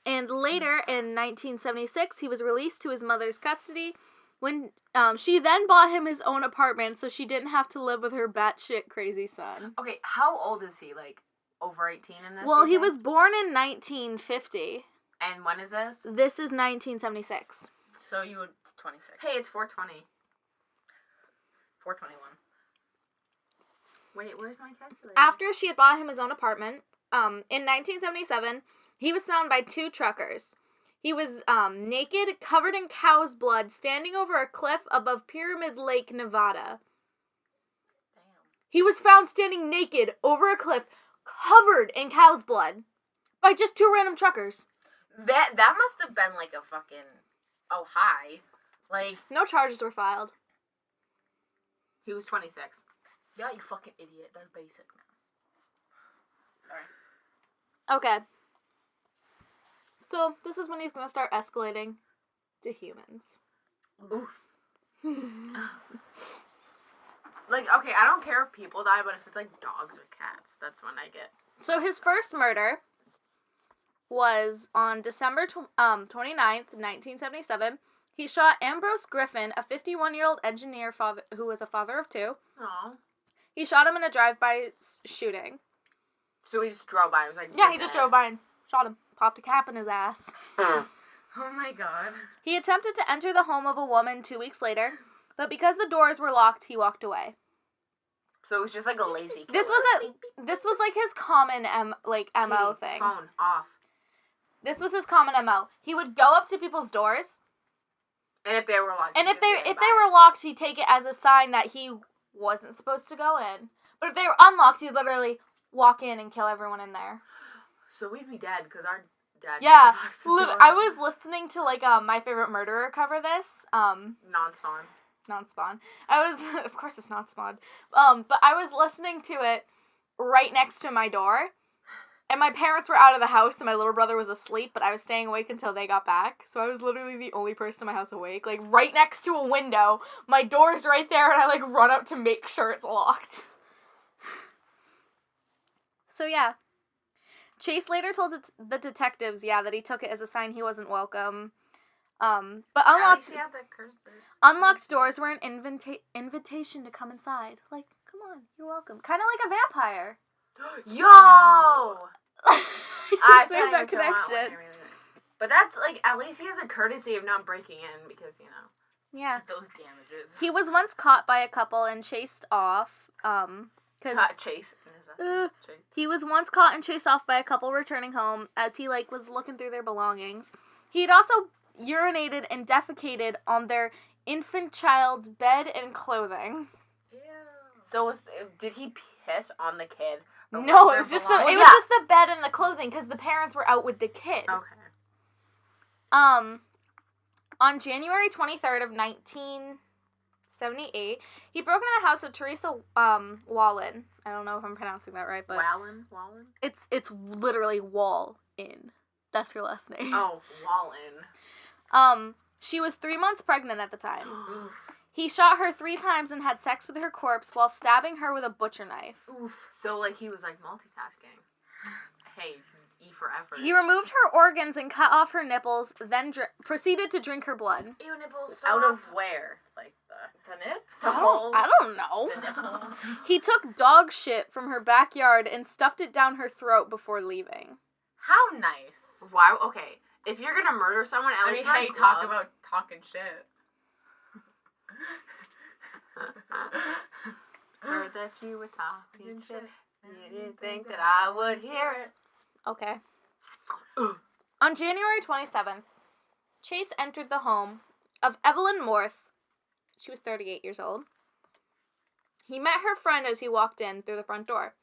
Speaker 1: And later in 1976, he was released to his mother's custody when she then bought him his own apartment so she didn't have to live with her batshit crazy son.
Speaker 3: Okay, how old is he? Like over 18 in this?
Speaker 1: Well,
Speaker 3: you
Speaker 1: he
Speaker 3: think?
Speaker 1: was born in 1950.
Speaker 3: And when is this?
Speaker 1: This is 1976.
Speaker 2: So you would 26.
Speaker 3: Hey, it's 420.
Speaker 2: 421.
Speaker 3: Wait, where's my calculator?
Speaker 1: After she had bought him his own apartment, in 1977, he was found by two truckers. He was naked, covered in cow's blood, standing over a cliff above Pyramid Lake, Nevada.
Speaker 2: Damn.
Speaker 1: He was found standing naked over a cliff, covered in cow's blood, by just two random truckers.
Speaker 2: That must have been like a fucking high. Like,
Speaker 1: No charges were filed.
Speaker 3: He was 26.
Speaker 2: yeah, you fucking idiot. That's basic, man. Sorry.
Speaker 1: Okay. So, this is when he's gonna start escalating to humans.
Speaker 2: Oof.
Speaker 3: Like, okay, I don't care if people die, but if it's like dogs or cats, that's when I get.
Speaker 1: So, his first murder was on December 29th, 1977. He shot Ambrose Griffin, a 51-year-old engineer who was a father of two.
Speaker 3: Oh.
Speaker 1: He shot him in a drive-by shooting.
Speaker 3: So he just drove by. He was like,
Speaker 1: Yeah, he just drove by and shot him. Popped a cap in his ass.
Speaker 2: Oh my god.
Speaker 1: He attempted to enter the home of a woman 2 weeks later, but because the doors were locked, he walked away.
Speaker 3: So it was just like a lazy killer.
Speaker 1: This was like his common MO thing.
Speaker 3: Phone off.
Speaker 1: This was his common MO. He would go up to people's doors,
Speaker 3: And if they were locked,
Speaker 1: and if they were locked, he'd take it as a sign that he wasn't supposed to go in. But if they were unlocked, he'd literally walk in and kill everyone in there.
Speaker 3: So we'd be dead because our dad.
Speaker 1: Yeah,
Speaker 3: locks the door.
Speaker 1: I was listening to My Favorite Murderer cover this.
Speaker 3: Non-spawn.
Speaker 1: Non-spawn. Of course it's not spawn. But I was listening to it right next to my door. And my parents were out of the house and my little brother was asleep, but I was staying awake until they got back. So I was literally the only person in my house awake. Like, right next to a window. My door's right there and I, run up to make sure it's locked. So, yeah. Chase later told the detectives, that he took it as a sign he wasn't welcome. But unlocked doors were an invitation to come inside. Like, come on, you're welcome. Kind of like a vampire.
Speaker 3: Yo!
Speaker 1: I just made that connection.
Speaker 3: But that's, at least he has a courtesy of not breaking in because,
Speaker 1: Yeah.
Speaker 2: Those damages.
Speaker 1: He was once caught by a couple and chased off,
Speaker 3: Chase.
Speaker 1: He was once caught and chased off by a couple returning home as he, was looking through their belongings. He'd also urinated and defecated on their infant child's bed and clothing.
Speaker 2: Ew.
Speaker 3: So did he piss on the kid?
Speaker 1: No, it was just the bed and the clothing because the parents were out with the kid.
Speaker 3: Okay.
Speaker 1: On January 23rd of 1978, he broke into the house of Teresa Wallin. I don't know if I'm pronouncing that right, but
Speaker 3: Wallin?
Speaker 1: It's literally Wall-in. That's her last name.
Speaker 3: Oh, Wallin.
Speaker 1: She was 3 months pregnant at the time. He shot her 3 times and had sex with her corpse while stabbing her with a butcher knife.
Speaker 3: Oof. So, he was, multitasking. Hey, E for effort.
Speaker 1: He removed her organs and cut off her nipples, then proceeded to drink her blood.
Speaker 2: Ew, nipples.
Speaker 3: Out of where?
Speaker 2: The nips?
Speaker 3: The holes?
Speaker 1: I don't know.
Speaker 2: The nipples.
Speaker 1: He took dog shit from her backyard and stuffed it down her throat before leaving.
Speaker 2: How nice.
Speaker 3: Why? Okay. If you're gonna murder someone, at least
Speaker 2: hey, talk about talking shit.
Speaker 3: Heard that you were talking shit. You didn't think that I would hear it.
Speaker 1: Okay. On January 27th, Chase entered the home of Evelyn Morth. She was 38 years old. He met her friend as he walked in through the front door.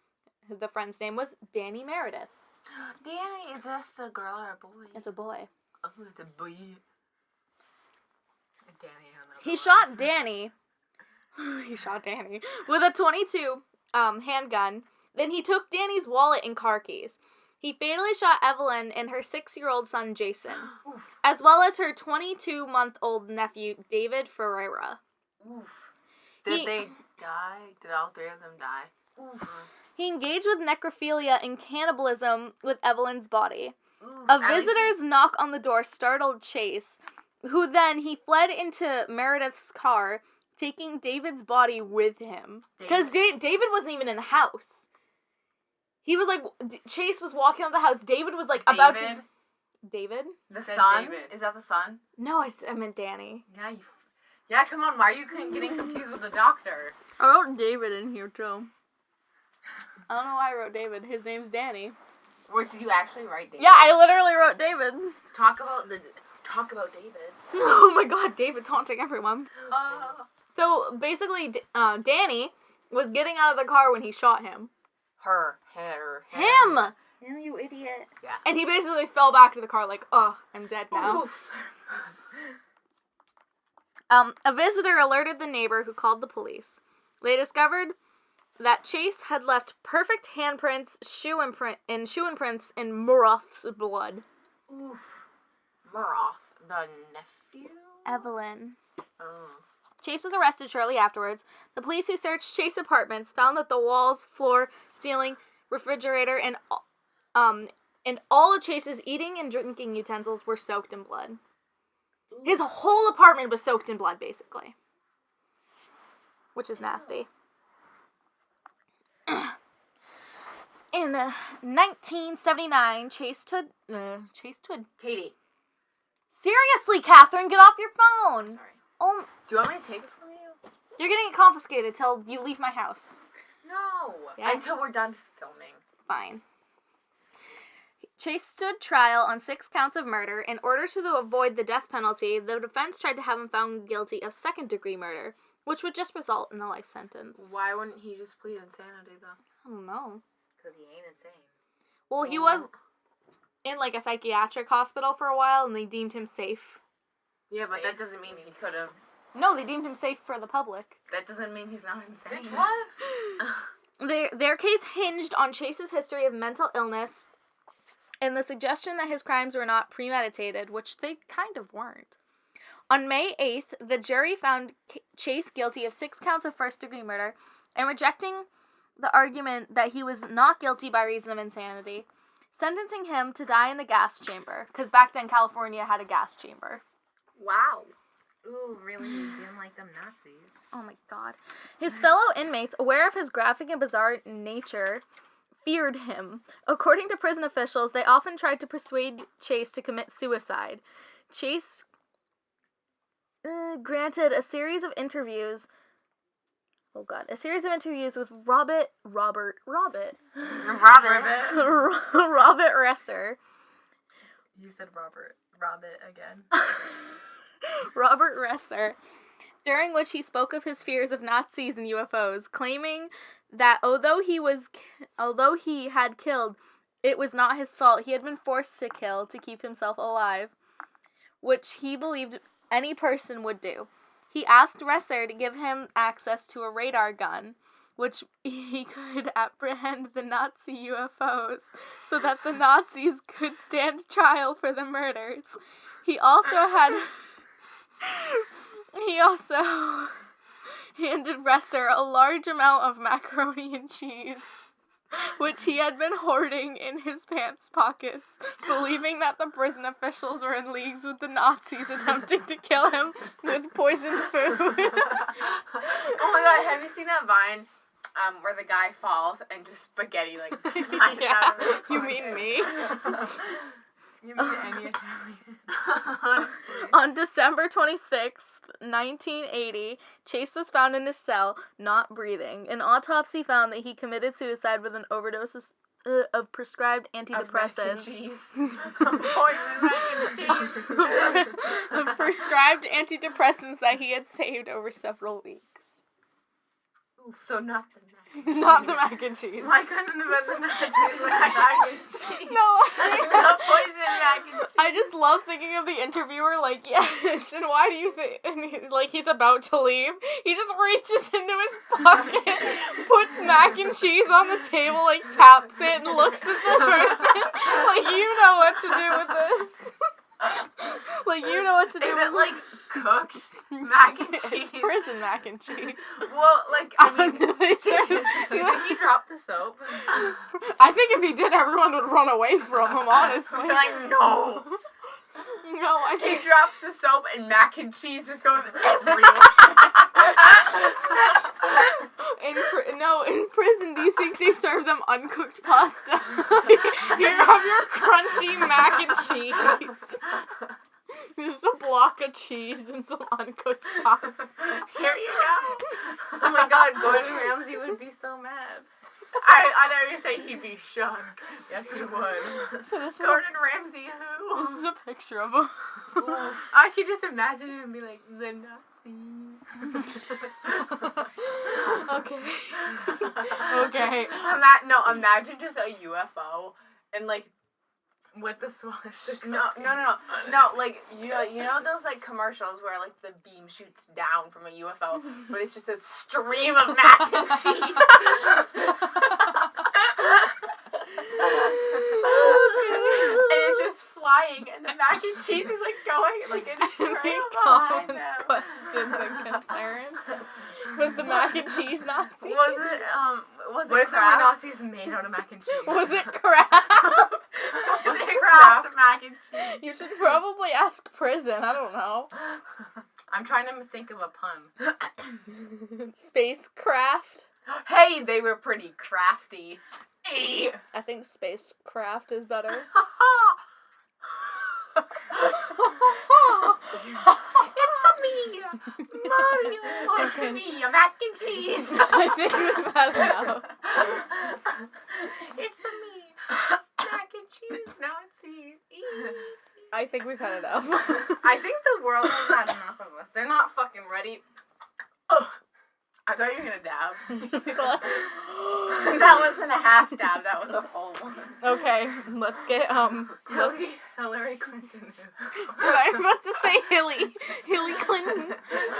Speaker 1: The friend's name was Danny Meredith.
Speaker 3: Danny, is this a girl or a boy?
Speaker 1: It's a boy.
Speaker 3: Oh, it's a boy.
Speaker 2: Danny.
Speaker 1: He shot Danny. He shot Danny with a .22 handgun. Then he took Danny's wallet and car keys. He fatally shot Evelyn and her 6-year-old son Jason, as well as her 22-month-old nephew David Ferreira.
Speaker 3: Oof. Did they die? Did all 3 of them die? Oof.
Speaker 1: He engaged with necrophilia and cannibalism with Evelyn's body.
Speaker 3: Oof.
Speaker 1: A visitor's knock on the door startled Chase, who then he fled into Meredith's car, taking David's body with him. Because David wasn't even in the house. He was Chase was walking out of the house. David was about to... David?
Speaker 3: The son?
Speaker 2: David.
Speaker 3: Is that the son?
Speaker 1: No, I meant Danny.
Speaker 2: Yeah, come on. Why are you getting confused with the doctor?
Speaker 1: I wrote David in here, too. I don't know why I wrote David. His name's Danny.
Speaker 2: Or did you actually write David?
Speaker 1: Yeah, I literally wrote David.
Speaker 2: Talk about David.
Speaker 1: Oh my god, David's haunting everyone. So, basically, Danny was getting out of the car when he shot him. Him!
Speaker 4: You idiot.
Speaker 3: Yeah.
Speaker 1: And he basically fell back to the car I'm dead now.
Speaker 3: Oof.
Speaker 1: A visitor alerted the neighbor who called the police. They discovered that Chase had left perfect handprints, shoe imprints in Muroth's blood.
Speaker 3: Oof. Muroth, the nephew?
Speaker 1: Evelyn.
Speaker 3: Oh.
Speaker 1: Chase was arrested shortly afterwards. The police who searched Chase's apartments found that the walls, floor, ceiling, refrigerator, and all of Chase's eating and drinking utensils were soaked in blood. Ooh. His whole apartment was soaked in blood, basically. Which is nasty. In 1979, Chase stood...
Speaker 3: Katie.
Speaker 1: Seriously, Catherine, get off your phone.
Speaker 3: Sorry.
Speaker 1: Oh,
Speaker 3: Do you want me to take it from you?
Speaker 1: you're getting it confiscated till you leave my house.
Speaker 3: No.
Speaker 1: Yes.
Speaker 3: Until we're done filming.
Speaker 1: Fine. Chase stood trial on 6 counts of murder. In order to avoid the death penalty, the defense tried to have him found guilty of second-degree murder, which would just result in a life sentence.
Speaker 3: Why wouldn't he just plead insanity, though?
Speaker 1: I don't know.
Speaker 4: Because he ain't insane.
Speaker 1: Well, he was in, like, a psychiatric hospital for a while, and they deemed him safe.
Speaker 3: Yeah, but that doesn't mean he could have.
Speaker 1: No, they deemed him safe for the public.
Speaker 3: That doesn't mean he's not insane.
Speaker 2: Bitch, what?
Speaker 1: Their case hinged on Chase's history of mental illness and the suggestion that his crimes were not premeditated, which they kind of weren't. On May 8th, the jury found Chase guilty of 6 counts of first-degree murder and rejecting the argument that he was not guilty by reason of insanity, sentencing him to die in the gas chamber, because back then California had a gas chamber.
Speaker 3: Wow.
Speaker 2: Ooh, really? You didn't like them Nazis.
Speaker 1: Oh my god. His fellow inmates, aware of his graphic and bizarre nature, feared him. According to prison officials, they often tried to persuade Chase to commit suicide. Chase granted a series of interviews with Robert Resser.
Speaker 2: You said Robert again.
Speaker 1: Robert Resser, during which he spoke of his fears of Nazis and UFOs, claiming that although he had killed, it was not his fault. He had been forced to kill to keep himself alive, which he believed any person would do. He asked Resser to give him access to a radar gun, which he could apprehend the Nazi UFOs, so that the Nazis could stand trial for the murders. He also handed Resser a large amount of macaroni and cheese, which he had been hoarding in his pants pockets, believing that the prison officials were in leagues with the Nazis attempting to kill him with poisoned food.
Speaker 3: Oh my god, have you seen that Vine where the guy falls and just spaghetti flies out of his
Speaker 1: You mean me?
Speaker 2: You mean any Italian?
Speaker 1: On December 26th, 1980, Chase was found in his cell, not breathing. An autopsy found that he committed suicide with an overdose of prescribed antidepressants. Of prescribed antidepressants that he had saved over several weeks.
Speaker 3: So not the
Speaker 1: Not the mac and cheese.
Speaker 3: Why couldn't it have been the Nazis with mac and cheese?
Speaker 1: No,
Speaker 3: The poison mac and cheese.
Speaker 1: I just love thinking of the interviewer like, yes, and why do you think, and he's about to leave, he just reaches into his pocket, puts mac and cheese on the table, taps it and looks at the person, you know what to do with this. You know what to do.
Speaker 3: Is it cooked mac and cheese?
Speaker 1: It's prison mac and cheese.
Speaker 3: Well, I mean, do you think he dropped the soap?
Speaker 1: I think if he did, everyone would run away from him, honestly.
Speaker 3: No.
Speaker 1: No, I think
Speaker 3: He drops the soap and mac and cheese just goes everywhere.
Speaker 1: in prison, do you think they serve them uncooked pasta? Here, have your crunchy mac and cheese. Just a block of cheese and some uncooked pasta.
Speaker 3: Here you go. Oh my god, Gordon Ramsay would be so mad. I thought you were going to say he'd be shocked. Yes, he would.
Speaker 1: So this is
Speaker 3: Gordon Ramsay who?
Speaker 1: This is a picture of him.
Speaker 3: I could just imagine him and be like, the Nazi.
Speaker 1: Okay.
Speaker 3: Imagine just a UFO and
Speaker 2: With the swastika.
Speaker 3: No, you know those commercials where the beam shoots down from a UFO, but it's just a stream of mac and cheese. And it's just flying, and the mac and cheese is going in a trail behind them.
Speaker 1: Questions and concerns with the mac and cheese Nazi.
Speaker 3: Was it
Speaker 2: What if there were
Speaker 3: Kraft?
Speaker 2: Nazis made out of mac and cheese?
Speaker 1: Was it Kraft?
Speaker 3: Was it Kraft mac and cheese?
Speaker 1: You should probably ask prison. I don't know.
Speaker 3: I'm trying to think of a pun.
Speaker 1: Spacecraft.
Speaker 3: Hey, they were pretty crafty.
Speaker 1: I think spacecraft is better.
Speaker 3: It's me, Mario. It's
Speaker 1: Okay.
Speaker 3: me, Mac and Cheese.
Speaker 1: I think we've had enough.
Speaker 3: It's me, Mac and Cheese. Now it's Eve.
Speaker 1: I think we've had enough.
Speaker 2: I think the world has had enough of us. They're not fucking ready. Oh, I thought you were gonna dab. That wasn't a half dab. That was a full one.
Speaker 1: Okay, let's get
Speaker 2: Hillary Clinton.
Speaker 1: I was about to say Hillary Clinton.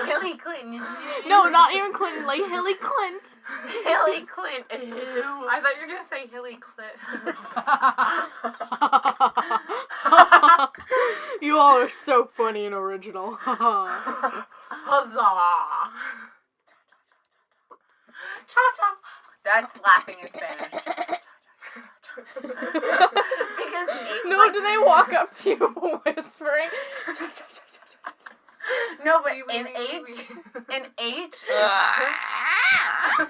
Speaker 3: Hillary Clinton.
Speaker 1: No, not even Clinton, like Hillary Clinton.
Speaker 3: Hillary Clinton.
Speaker 2: I thought you were gonna say Hilly Clit.
Speaker 1: You all are so funny and original.
Speaker 2: Huzzah! Cha-cha. That's laughing in Spanish.
Speaker 3: Because
Speaker 1: No, do they walk up to you whispering?
Speaker 3: no, but in H no,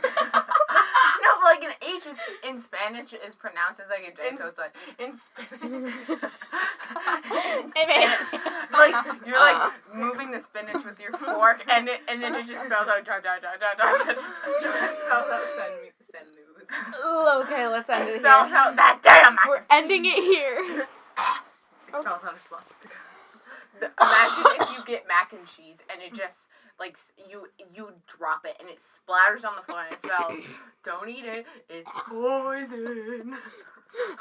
Speaker 3: but like an H is, in Spanish is pronounced as like a J, so it's like
Speaker 2: in Spanish.
Speaker 3: like
Speaker 2: You're like moving the spinach with your fork, and then it just spells out It spells out send nudes.
Speaker 1: Okay, let's end
Speaker 3: it
Speaker 1: it
Speaker 3: spells
Speaker 1: here.
Speaker 3: out that damn.
Speaker 1: We're ending it here.
Speaker 2: It spells out a swastika. Imagine if you get mac and cheese and it just like you drop it and it splatters on the floor and it spells, "Don't eat it, it's poison."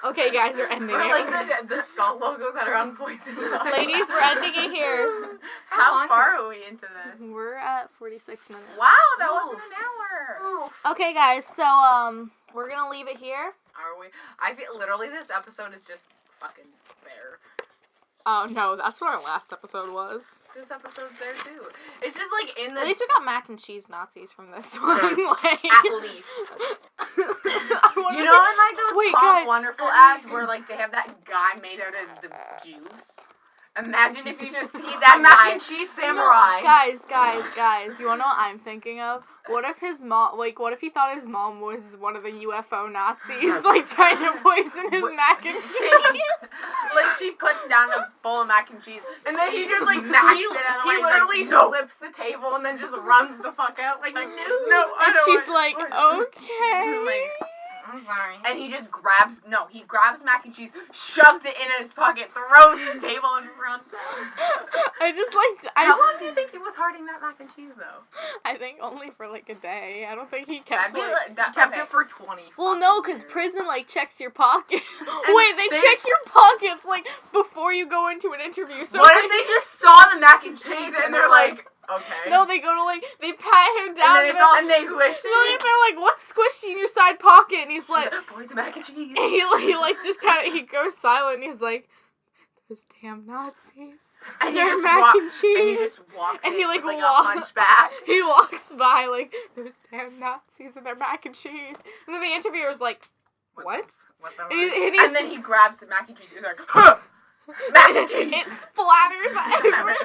Speaker 1: Okay, guys, we're ending
Speaker 2: Or
Speaker 1: it.
Speaker 2: like the skull logos that are on poison.
Speaker 1: Ladies, we're ending it here.
Speaker 2: How far are we into this?
Speaker 1: We're at 46 minutes.
Speaker 2: Wow, that wasn't an hour.
Speaker 1: Okay, guys, so we're gonna leave it here.
Speaker 2: Are we? I feel literally this episode is just fucking fair.
Speaker 1: Oh no, that's what our last episode was.
Speaker 2: This episode's there too. It's just like in the.
Speaker 1: At least we got mac and cheese Nazis from this one. Like,
Speaker 2: At least.
Speaker 1: I wanna
Speaker 2: You know, in like those
Speaker 1: Wait,
Speaker 2: Pop
Speaker 1: guys.
Speaker 2: Wonderful ads where like they have that guy made out of the juice. Imagine if you just see that mac and cheese samurai.
Speaker 1: Guys, you wanna know what I'm thinking of? What if his mom, like, what if he thought his mom was one of the UFO Nazis, like, trying to poison his mac and cheese?
Speaker 2: Like she puts down a bowl of mac and cheese, and then he just like knocks it out of the way. He literally flips the table and then just runs the fuck out. Like no, I
Speaker 1: And
Speaker 2: don't
Speaker 1: she's
Speaker 2: want-
Speaker 1: like, okay.
Speaker 2: Like, I'm sorry. And he just grabs mac and cheese, shoves it in his pocket, throws the table, and runs out. How long do you think he was hoarding that mac and cheese, though?
Speaker 1: I think only for like a day. I don't think he kept it.
Speaker 2: He kept it for 20.
Speaker 1: Well, no, because prison, like, checks your pocket.
Speaker 2: And
Speaker 1: Wait, they
Speaker 2: they-
Speaker 1: check your pockets, like, before you go into an interview. So
Speaker 2: What
Speaker 1: like,
Speaker 2: if they just saw the mac and cheese and they're like, okay.
Speaker 1: no, they go to, like, they pat him down.
Speaker 2: and then it's all and they wish
Speaker 1: they're like, what's squishy in your side pocket? And he's like,
Speaker 2: poison mac and cheese.
Speaker 1: he like, just kind of, he goes silent, and he's like, those damn Nazis.
Speaker 2: And he
Speaker 1: Their
Speaker 2: just
Speaker 1: mac
Speaker 2: walk-
Speaker 1: and cheese.
Speaker 2: And he just walks
Speaker 1: And
Speaker 2: in
Speaker 1: he, like,
Speaker 2: with,
Speaker 1: walk-
Speaker 2: a hunchback.
Speaker 1: He walks by, like, those damn Nazis and their mac and cheese. And then the interviewer's like, what?
Speaker 2: What the
Speaker 1: And he's-
Speaker 2: and then he grabs the mac and cheese. He's like, huh, mac and cheese.
Speaker 1: It splatters everywhere.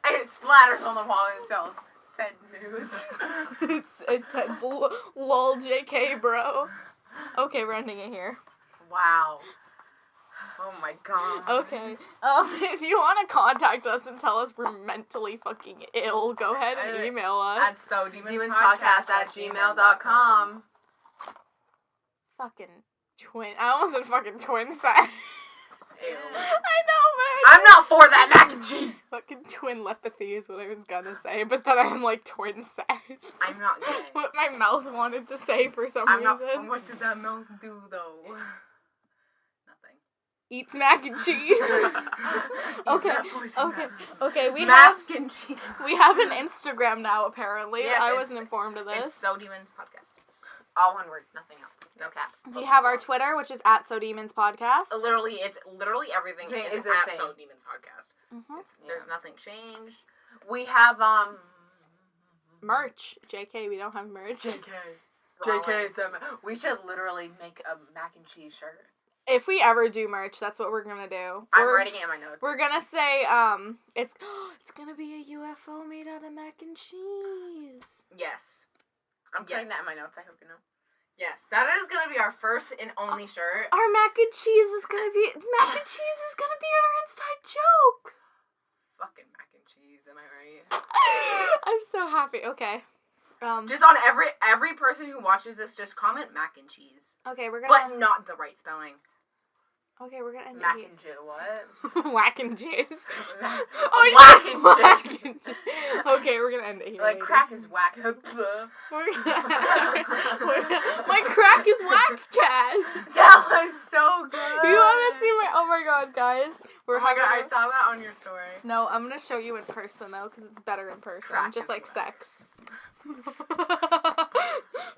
Speaker 2: And it splatters on the wall and it spells send nudes.
Speaker 1: it said lol JK bro. Okay, we're ending it here.
Speaker 2: Wow. Oh my god.
Speaker 1: Okay. If you want to contact us and tell us we're mentally fucking ill, go ahead and email us.
Speaker 2: At sodemonspodcast@gmail.com.
Speaker 1: Fucking twin. I almost said fucking twin size.
Speaker 2: Ew.
Speaker 1: I know, but
Speaker 2: I'm not for that mac and cheese.
Speaker 1: fucking twin lepathy is what I was gonna say, but then I'm like twin size.
Speaker 2: I'm not gay.
Speaker 1: What my mouth wanted to say for some
Speaker 2: I'm not.
Speaker 1: reason.
Speaker 2: What did that mouth do though? Nothing.
Speaker 1: Eats mac and cheese. Okay, okay, okay. We
Speaker 2: Mask and cheese.
Speaker 1: have an Instagram now. Apparently,
Speaker 2: Yes,
Speaker 1: I
Speaker 2: it's-
Speaker 1: wasn't informed of
Speaker 2: It's
Speaker 1: this.
Speaker 2: So Demons Podcast. All one word, nothing else. No caps.
Speaker 1: We have our Twitter, which is @SoDemonsPodcast.
Speaker 2: It's literally everything is
Speaker 3: the
Speaker 2: at
Speaker 3: same.
Speaker 2: So Demons Podcast.
Speaker 1: Mm-hmm.
Speaker 2: There's nothing changed. We have
Speaker 1: Merch. JK, we don't have merch.
Speaker 2: We should literally make a mac and cheese shirt.
Speaker 1: If we ever do merch, that's what we're gonna do.
Speaker 2: I'm writing it in my notes.
Speaker 1: We're gonna say it's gonna be a UFO made out of mac and cheese.
Speaker 2: Yes. I'm putting that in my notes. I hope you know. Yes, that is gonna be our first and only shirt.
Speaker 1: Our mac and cheese is gonna be in our inside joke.
Speaker 2: Fucking mac and cheese, am I right?
Speaker 1: I'm so happy. Okay.
Speaker 2: Just on every person who watches this, just comment mac and cheese.
Speaker 1: Okay, we're
Speaker 2: But
Speaker 1: gonna.
Speaker 2: not the right spelling.
Speaker 1: Okay, we're gonna end
Speaker 2: Mac
Speaker 1: it
Speaker 2: and Jew, what?
Speaker 1: here. Whack and cheese.
Speaker 2: Whack and
Speaker 1: whack
Speaker 2: cheese.
Speaker 1: and Okay, we're gonna end it here.
Speaker 2: Like,
Speaker 1: lady.
Speaker 2: crack is whack.
Speaker 1: My crack is whack, cat.
Speaker 2: That was so good.
Speaker 1: You haven't seen my. Oh my god, guys.
Speaker 2: Oh my god, I saw that on your story.
Speaker 1: No, I'm gonna show you in person though, because it's better in person.
Speaker 2: Crack
Speaker 1: just
Speaker 2: is
Speaker 1: like
Speaker 2: whack.
Speaker 1: sex.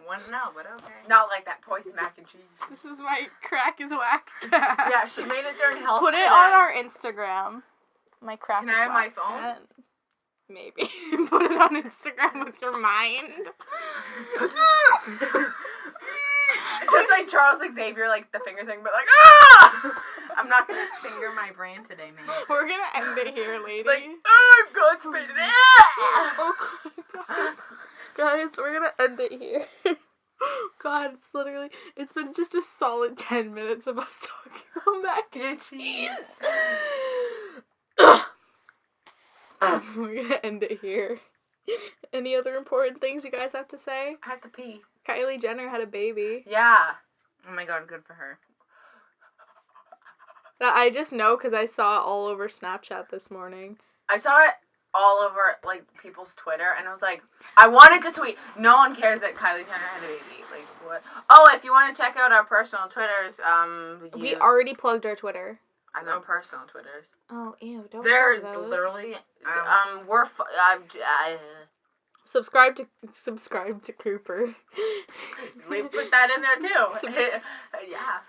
Speaker 2: Wouldn't know, but okay. Not like that poison mac and cheese.
Speaker 1: This is my crack is whack cat.
Speaker 2: Yeah, she made it during health.
Speaker 1: Put it
Speaker 2: today.
Speaker 1: on our Instagram. My crack
Speaker 2: Can
Speaker 1: is
Speaker 2: I have my
Speaker 1: whack
Speaker 2: phone?
Speaker 1: cat. Maybe. Put it on Instagram with your mind.
Speaker 2: Just like Charles Xavier, like the finger thing, but like, ah! I'm not gonna finger my brand today, man.
Speaker 1: We're gonna end it here, lady.
Speaker 2: Like, oh, I'm Godspeed.
Speaker 1: Oh, guys, we're gonna end it here. God, it's been just a solid 10 minutes of us talking about mac and cheese. We're gonna end it here. Any other important things you guys have to say?
Speaker 2: I have to pee.
Speaker 1: Kylie Jenner had a baby.
Speaker 2: Yeah. Oh my god, good for her.
Speaker 1: That I just know because I saw it all over Snapchat this morning.
Speaker 2: I saw it all over, like, people's Twitter, and I was like, I wanted to tweet, no one cares that Kylie Jenner had a baby. Like, what? Oh, if you want to check out our personal Twitters,
Speaker 1: We already plugged our Twitter.
Speaker 2: I know personal Twitters.
Speaker 1: Oh, ew, don't
Speaker 2: They're
Speaker 1: follow those.
Speaker 2: literally,
Speaker 1: Subscribe to Cooper.
Speaker 2: we put that in there too. Yeah.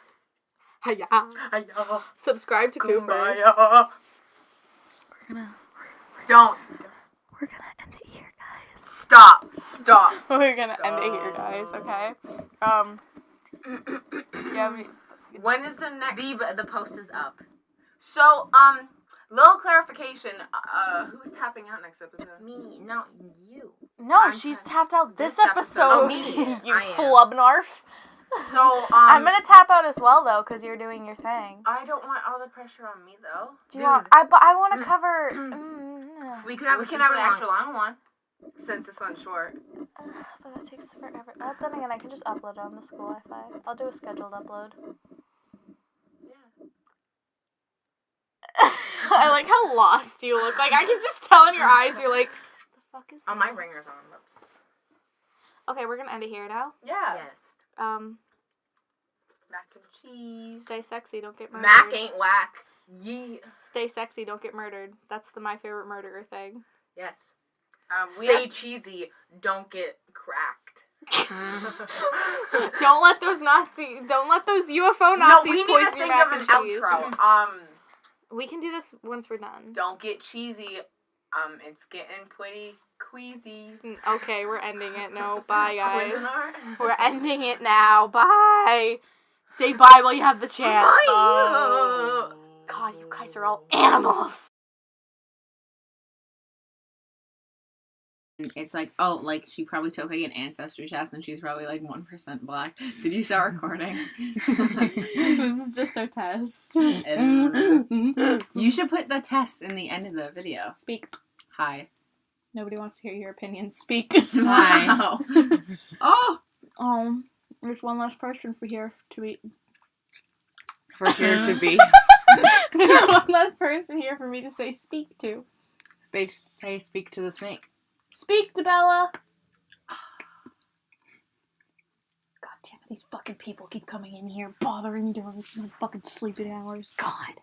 Speaker 1: Hiya.
Speaker 2: Hiya.
Speaker 1: Subscribe to Cooper.
Speaker 2: Kumbaya.
Speaker 1: We're gonna end it here, guys.
Speaker 2: Stop.
Speaker 1: We're gonna end it here, guys. Okay. Yeah.
Speaker 2: When is the next? The post is up. So, little clarification. Who's tapping out next episode?
Speaker 3: Me, no, you.
Speaker 1: No,
Speaker 2: I'm
Speaker 1: she's
Speaker 2: trying-
Speaker 1: tapped out this
Speaker 2: this
Speaker 1: episode.
Speaker 2: episode.
Speaker 3: Oh, me.
Speaker 1: You
Speaker 3: I am.
Speaker 1: flubnarf.
Speaker 2: So,
Speaker 1: I'm gonna tap out as well though, cause you're doing your thing.
Speaker 2: I don't want all the pressure on me though.
Speaker 1: Do you want? I want to cover.
Speaker 2: We can have an extra long one, since this one's short.
Speaker 1: But that takes forever. Then again, I can just upload it on the school Wi-Fi. I'll do a scheduled upload.
Speaker 2: Yeah.
Speaker 1: I like how lost you look. Like I can just tell in your eyes. You're like, the fuck is?
Speaker 2: Oh,
Speaker 1: that?
Speaker 2: my ringer's on. Whoops.
Speaker 1: Okay, we're gonna end it here now.
Speaker 2: Yeah.
Speaker 3: Yes.
Speaker 2: Mac and cheese.
Speaker 1: Stay sexy. Don't get murdered.
Speaker 2: Mac ain't whack. Yeah.
Speaker 1: Stay sexy. Don't get murdered. That's my favorite murderer thing.
Speaker 2: Yes. Stay cheesy. Don't get cracked.
Speaker 1: Don't let those UFO Nazis
Speaker 2: No, we need to
Speaker 1: poison
Speaker 2: think
Speaker 1: your mac
Speaker 2: of an
Speaker 1: and cheese.
Speaker 2: outro.
Speaker 1: We can do this once we're done.
Speaker 2: Don't get cheesy. It's getting pretty queasy.
Speaker 1: Okay, we're ending it. No, bye guys.
Speaker 2: Cuisinart.
Speaker 1: We're ending it now. Bye. Say bye while you have the chance.
Speaker 2: Bye.
Speaker 1: God, you guys are all animals.
Speaker 5: It's like, oh, like she probably took like an ancestry test and she's probably like 1% black. Did you start recording?
Speaker 1: This is just our test.
Speaker 5: You should put the tests in the end of the video.
Speaker 1: Speak.
Speaker 5: Hi.
Speaker 1: Nobody wants to hear your opinion. Speak.
Speaker 5: Wow. Oh.
Speaker 1: There's one less person for here to be.
Speaker 5: For here to be.
Speaker 1: There's one less person here for me to say speak to.
Speaker 5: Say speak to the snake.
Speaker 1: Speak to Bella. God damn it, these fucking people keep coming in here bothering me during my fucking sleeping hours. God.